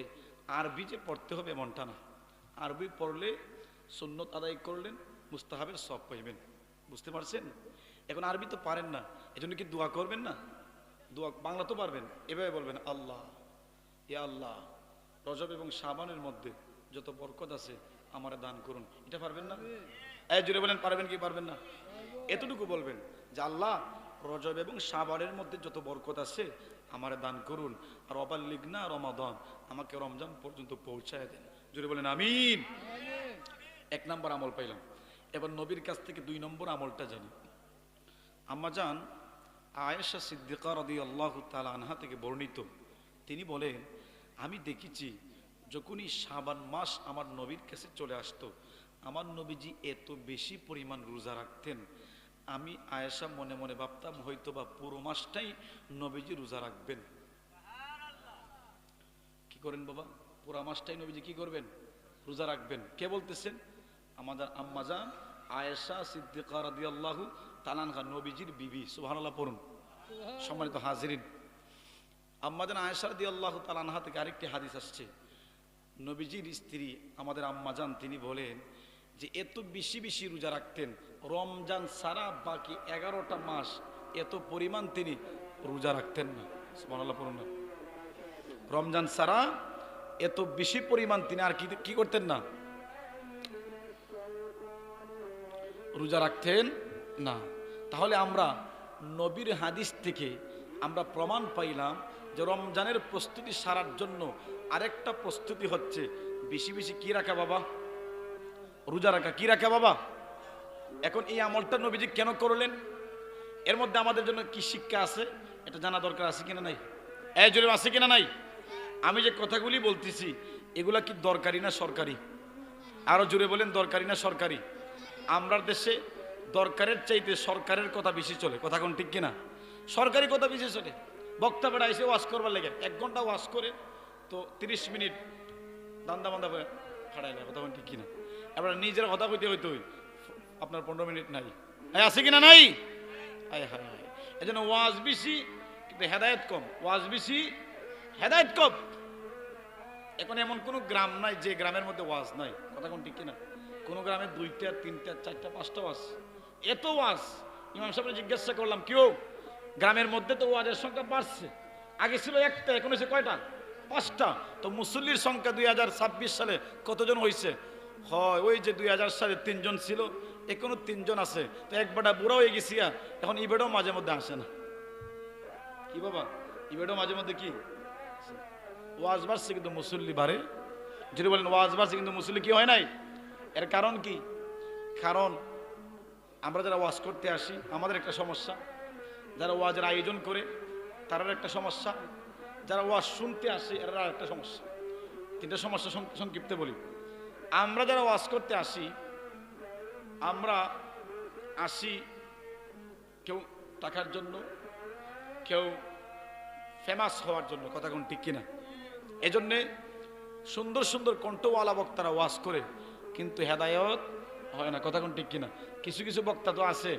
আরবি যে পড়তে হবে এমনটা না, আরবি পড়লে সুন্নত আদায় করলেন, মুস্তাহাবের সব পাইবেন। বুঝতে পারছেন? এখন আরবি তো পারেন না, এজন্য কি দোয়া করবেন না? দোয়া বাংলা তো পারবেন, এভাবে বলবেন আল্লাহ, ইয়া আল্লাহ, রজব এবং শাবানের মধ্যে যত বরকত আছে আমারে দান করুন। এটা পারবেন না? এই জুড়ে বলেন পারবেন কি পারবেন না? এতটুকু বলবেন যে আল্লাহ, রজব এবং শাবানের মধ্যে যত বরকত আছে আমারে দান করুন, আর অবাল্লিগনা রমাদান, আমাকে রমজান পর্যন্ত পৌঁছায় দেন। জুড়ে বলেন আমিন। এক নম্বর আমল পাইলাম। এবার নবীর কাছ থেকে 2 নম্বর আমলটা জানি। আম্মাজান আয়েশা সিদ্দিকা রাদিয়াল্লাহু তাআলা আনহা থেকে বর্ণিত, তিনি বলেন আমি দেখেছি যখনই শাবান মাস আমার নবীর কাছে চলে আসতো, আমার নবীজি এত বেশি পরিমাণ রোজা রাখতেন, আমি আয়েশা মনে মনে ভাবতাম হয়তো বা পুরো মাসটাই নবীজি রোজা রাখবেন। কি করেন বাবা? পুরো মাসটাই নবীজি কি করবেন? রোজা রাখবেন। কে বলতেছেন? আমাদের আম্মাজান আয়েশা সিদ্দিকা রাদিয়াল্লাহু তাআলা আনহা, নবীজির বিবি। সুবহানাল্লাহ পড়ুন। সম্মানিত হাজিরিন, আম্মাজান আয়েশা রাদিয়াল্লাহু তাআলা আনহা থেকে আরেকটি হাদিস আসছে। নবীজির স্ত্রী আমাদের আম্মাজান, তিনি বলেন যে এত বেশি বেশি রোজা রাখতেন, রমজান ছাড়া বাকি 11টা মাস এত পরিমাণ তিনি রোজা রাখতেন না। সুবহানাল্লাহ পড়ুন না। রমজান ছাড়া এত বেশি পরিমাণ তিনি আর কি করতেন না? রোজা রাখতেন না। তাহলে আমরা নবীর হাদিস থেকে আমরা প্রমাণ পাইলাম যে রমজানের প্রস্তুতি সারার জন্য আরেকটা প্রস্তুতি হচ্ছে বেশি বেশি কি রাখা বাবা? রোজা রাখা। কি রাখা বাবা? এখন এই আমলটা নবীজি কেন করলেন? এর মধ্যে আমাদের জন্য কি শিক্ষা আছে এটা জানা দরকার আছে কিনা নাই? এই জোরে আছে কিনা নাই? আমি যে কথাগুলি বলতেছি এগুলা কি দরকারি না সরকারি? আরো জোরে বলেন, দরকারি না সরকারি? আমরা দেশে দরকারের চাইতে সরকারের কথা বেশি চলে। কথা কোন ঠিক কিনা? সরকারি কথা বেশি চলে। বক্তা বেড়া এসে ওয়াজ করবার লেগে 1 ঘন্টা ওয়াজ করে তো 30 মিনিট দান্দা বান্দা করে ফাড়ায় না। কথা কোন ঠিক কিনা? এবার নিজের কথা কইতে হইতে আপনার 15 মিনিট নাই। আছে কিনা নাই? হায় হায় হায়। এই জন্য ওয়াজ বেশি কিন্তু হেদায়েত কম। ওয়াজ বেশি, হেদায়েত কম। এখন এমন কোনো গ্রাম নাই যে গ্রামের মধ্যে ওয়াজ নাই। কথা কোন ঠিক কিনা? কোন গ্রামে 2টা 3টা 4টা 5টা ওয়াজ। এত ওয়াজ। ইমাম সাহেবকে জিজ্ঞাসা করলাম, কেউ গ্রামের মধ্যে তো ওয়াজের সংখ্যা বাড়ছে, আগে ছিল 1টা, এখন হয়েছে কয়টা? 5টা। তো মুসল্লির সংখ্যা 2026 সালে কতজন হয়েছে? হয় ওই যে 2000 সালে 3 জন ছিল, এখনো 3 জন আছে। তো একবারটা বুড়া হয়ে গেছি, এখন ইবেডও মাঝে মধ্যে আসে না। কি বাবা? ইবেডও মাঝে মধ্যে কি ওয়াজ বাড়ছে কিন্তু মুসল্লি বাড়ে। যদি বলেন ওয়াজ বাড়ছে কিন্তু মুসল্লি কি হয় নাই, এর কারণ কি? কারণ আমরা যারা ওয়াজ করতে আসি আমাদের একটা সমস্যা, যারা ওয়াজের আয়োজন করে তারার একটা সমস্যা, যারা ওয়াজ শুনতে আসে এরা একটা সমস্যা। তিনটা সমস্যা সংক্ষিপ্তে বলি। আমরা যারা ওয়াজ করতে আসি, আমরা আসি কেউ টাকার জন্য, কেউ ফেমাস হওয়ার জন্য, কথা কোন ঠিক কিনা? এজন্যে সুন্দর সুন্দর কণ্ঠওয়ালা বক্তারা ওয়াজ করে কিন্তু হেদায়ত হয় না, কথা কোন ঠিক কিনা? কিছু কিছু বক্তা তো আছে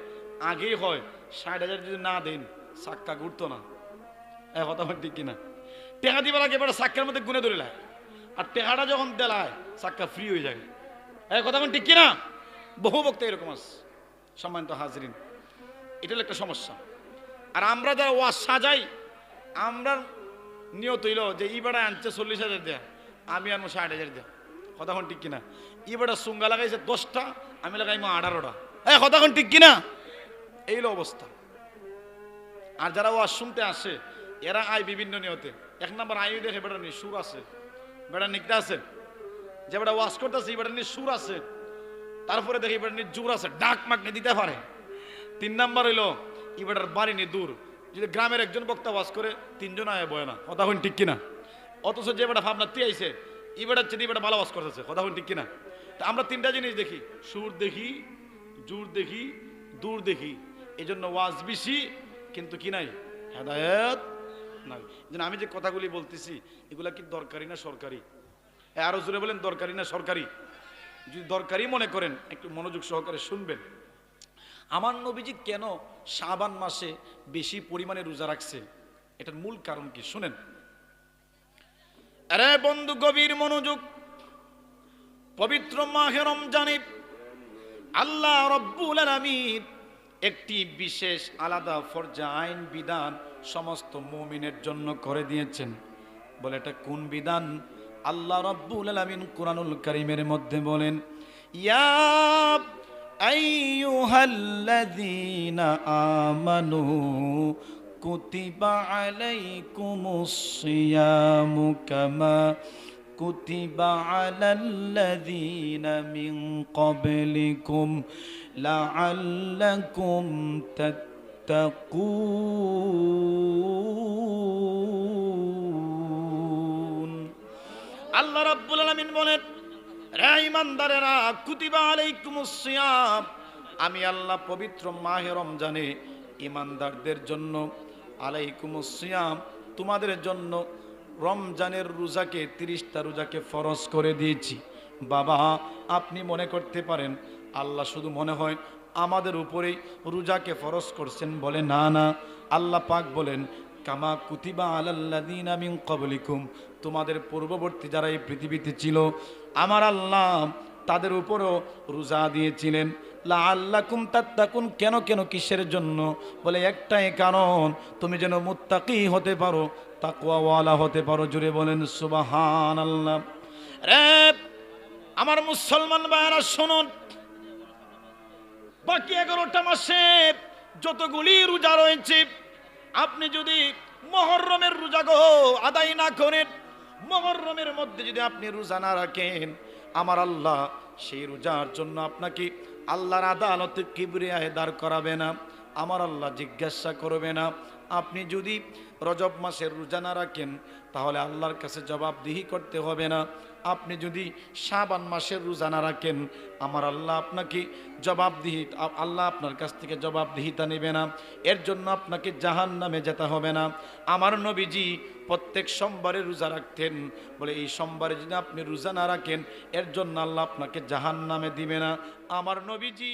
আগেই হয় ৬০,০০০ যদি না দেন চাক্কা ঘুরতো না, কথা কোন ঠিক কিনা? টেহা দিবার আগে এবার চাক্কার মধ্যে গুনে ধরে লায়, আর টেহাটা যখন দেলায় চাক্কা ফ্রি হয়ে যায়, কথা কোন ঠিক কিনা? বহু বক্তা এরকম আছে। সম্মানিত হাজরিন, এটা হলো একটা সমস্যা। আর আমরা যারা ওয়াজ সাজাই, আমরা নিয়ত হইল যে ইবাটা আনছে ৪০,০০০ দেয়া, আমি আনবো ৬০,০০০ দেয়া, কথা কোন ঠিক কিনা? ইবাটা সুঙ্গা লাগাইছে ১০টা, আমি লাগাইমো ১৮টা, কথা কোন ঠিক কিনা? এই হলো অবস্থা। আর যারা ওয়াজ শুনতে আসে এরা আয় বিভিন্ন নিয়তে। এক নম্বর আয় দেখে বেটা নিয়ে সুর আছে, বেটা নিকতে আছে, যে বেটা ওয়াজ করতেছে এই বেটা নিয়ে সুর আছে, তারপরে দেখি বেটা নিয়ে জোর আছে, ডাক মাক নিয়ে দিতে পারে। ৩ নাম্বার হইলো ইবেটার বাড়ি নিয়ে দূর, যদি গ্রামের একজন বক্তা ওয়াজ করে ৩ জন আয় বয় না, কথা কোন ঠিক কিনা? অথচ যে বেটা ভাবনা তি আইছে ইবেটার চেয়ে বেটা ভালো ওয়াজ করতেছে, কথা কোন ঠিক কিনা? তা আমরা 3টা জিনিস দেখি, সুর দেখি, জোর দেখি, দূর দেখি। এই জন্য ওয়াজ বেশি কিন্তু কি নাই, হেদায়েত নাই। যেন আমি যে কথাগুলি বলতেছি এগুলা কি দরকারি না সরকারি? আরো জোরে বলেন, দরকারি না সরকারি? যদি দরকারি মনে করেন একটু মনোযোগ সহকারে শুনবেন। আমার নবীজি কেন শাবান মাসে বেশি পরিমাণে রোজা রাখছে, এটার মূল কারণ কি শুনেন। আরে বন্ধু, গভীর মনোযোগ। পবিত্র মাহে রমজানে আল্লাহ রাব্বুল আলামিন একটি বিশেষ আলাদা ফরজা আইন বিধান সমস্ত মুমিনের জন্য করে দিয়েছেন। বলে এটা কোন বিধান? আল্লাহ রাব্বুল আলামিন কুরআনুল কারীমের মধ্যে বলেন, ইয়া আইয়ুহাল্লাযীনা আমানু কুতিবা আলাইকুমুস সিয়ামু কামা কুতিবা আলাল্লাযীনা মিন ক্বাবলিকুম লাআল্লাকুম তাত্তাকুন। আল্লাহ রাব্বুল আলামিন বলেন, হে ঈমানদারেরা, কুতিবা আলাইকুমুস সিয়াম, আমি আল্লাহ পবিত্র মাহে রমজানে ঈমানদারদের জন্য, আলাইকুমুস সিয়াম, তোমাদের জন্য রমজানের রোজাকে 30টা রোজাকে ফরজ করে দিয়েছি। বাবা, আপনি মনে করতে পারেন আল্লাহ শুধু মনে হয় আমাদের উপরেই রোজাকে ফরজ করছেন, বলে না না, আল্লাহ পাক বলেন কামা কুতিবা আলাল্লাযীনা মিন ক্বাবলিকুম, তোমাদের পূর্ববর্তী যারা এই পৃথিবীতে ছিল আমার আল্লাহ তাদের উপরও রোজা দিয়েছিলেন। লাআল্লাকুম তাত্তাকুন, কেন কেন কিসের জন্য? বলে একটাই কারণ, তুমি যেন মুত্তাকি হতে পারো, তাকওয়াওয়ালা হতে পারো। জুড়ে বলেন সুবহানাল্লাহ। রে আমার মুসলমান ভাইরা শুনুন, বাকি 11টা মাসে যতগুলি রোজা রয়েছে, আপনি যদি মুহররমের রোজা আদায় না করেন, মুহররমের মধ্যে যদি আপনি রোজা না রাখেন, আমার আল্লাহ সেই রোজার জন্য আপনাকে আল্লাহর আদালতে কিবরিয়ায় দাঁড় করাবে না, আমার আল্লাহ জিজ্ঞাসা করবে না। আপনি যদি রজব মাসের রোজা না রাখেন তাহলে আল্লাহর কাছে জবাবদিহি করতে হবে না। আপনি যদি শাবান মাসের রোজা না রাখেন, আমার আল্লাহ আপনাকে আল্লাহ আপনার কাছ থেকে জবাবদিহিতা নেবে না। এর জন্য আপনাকে জাহান্নামে যেতে হবে না। আমার নবীজি প্রত্যেক সোমবারে রোজা রাখতেন, বলে এই সোমবারে যদি আপনি রোজা না রাখেন এর জন্য আল্লাহ আপনাকে জাহান্নামে দিবে না। আমার নবীজি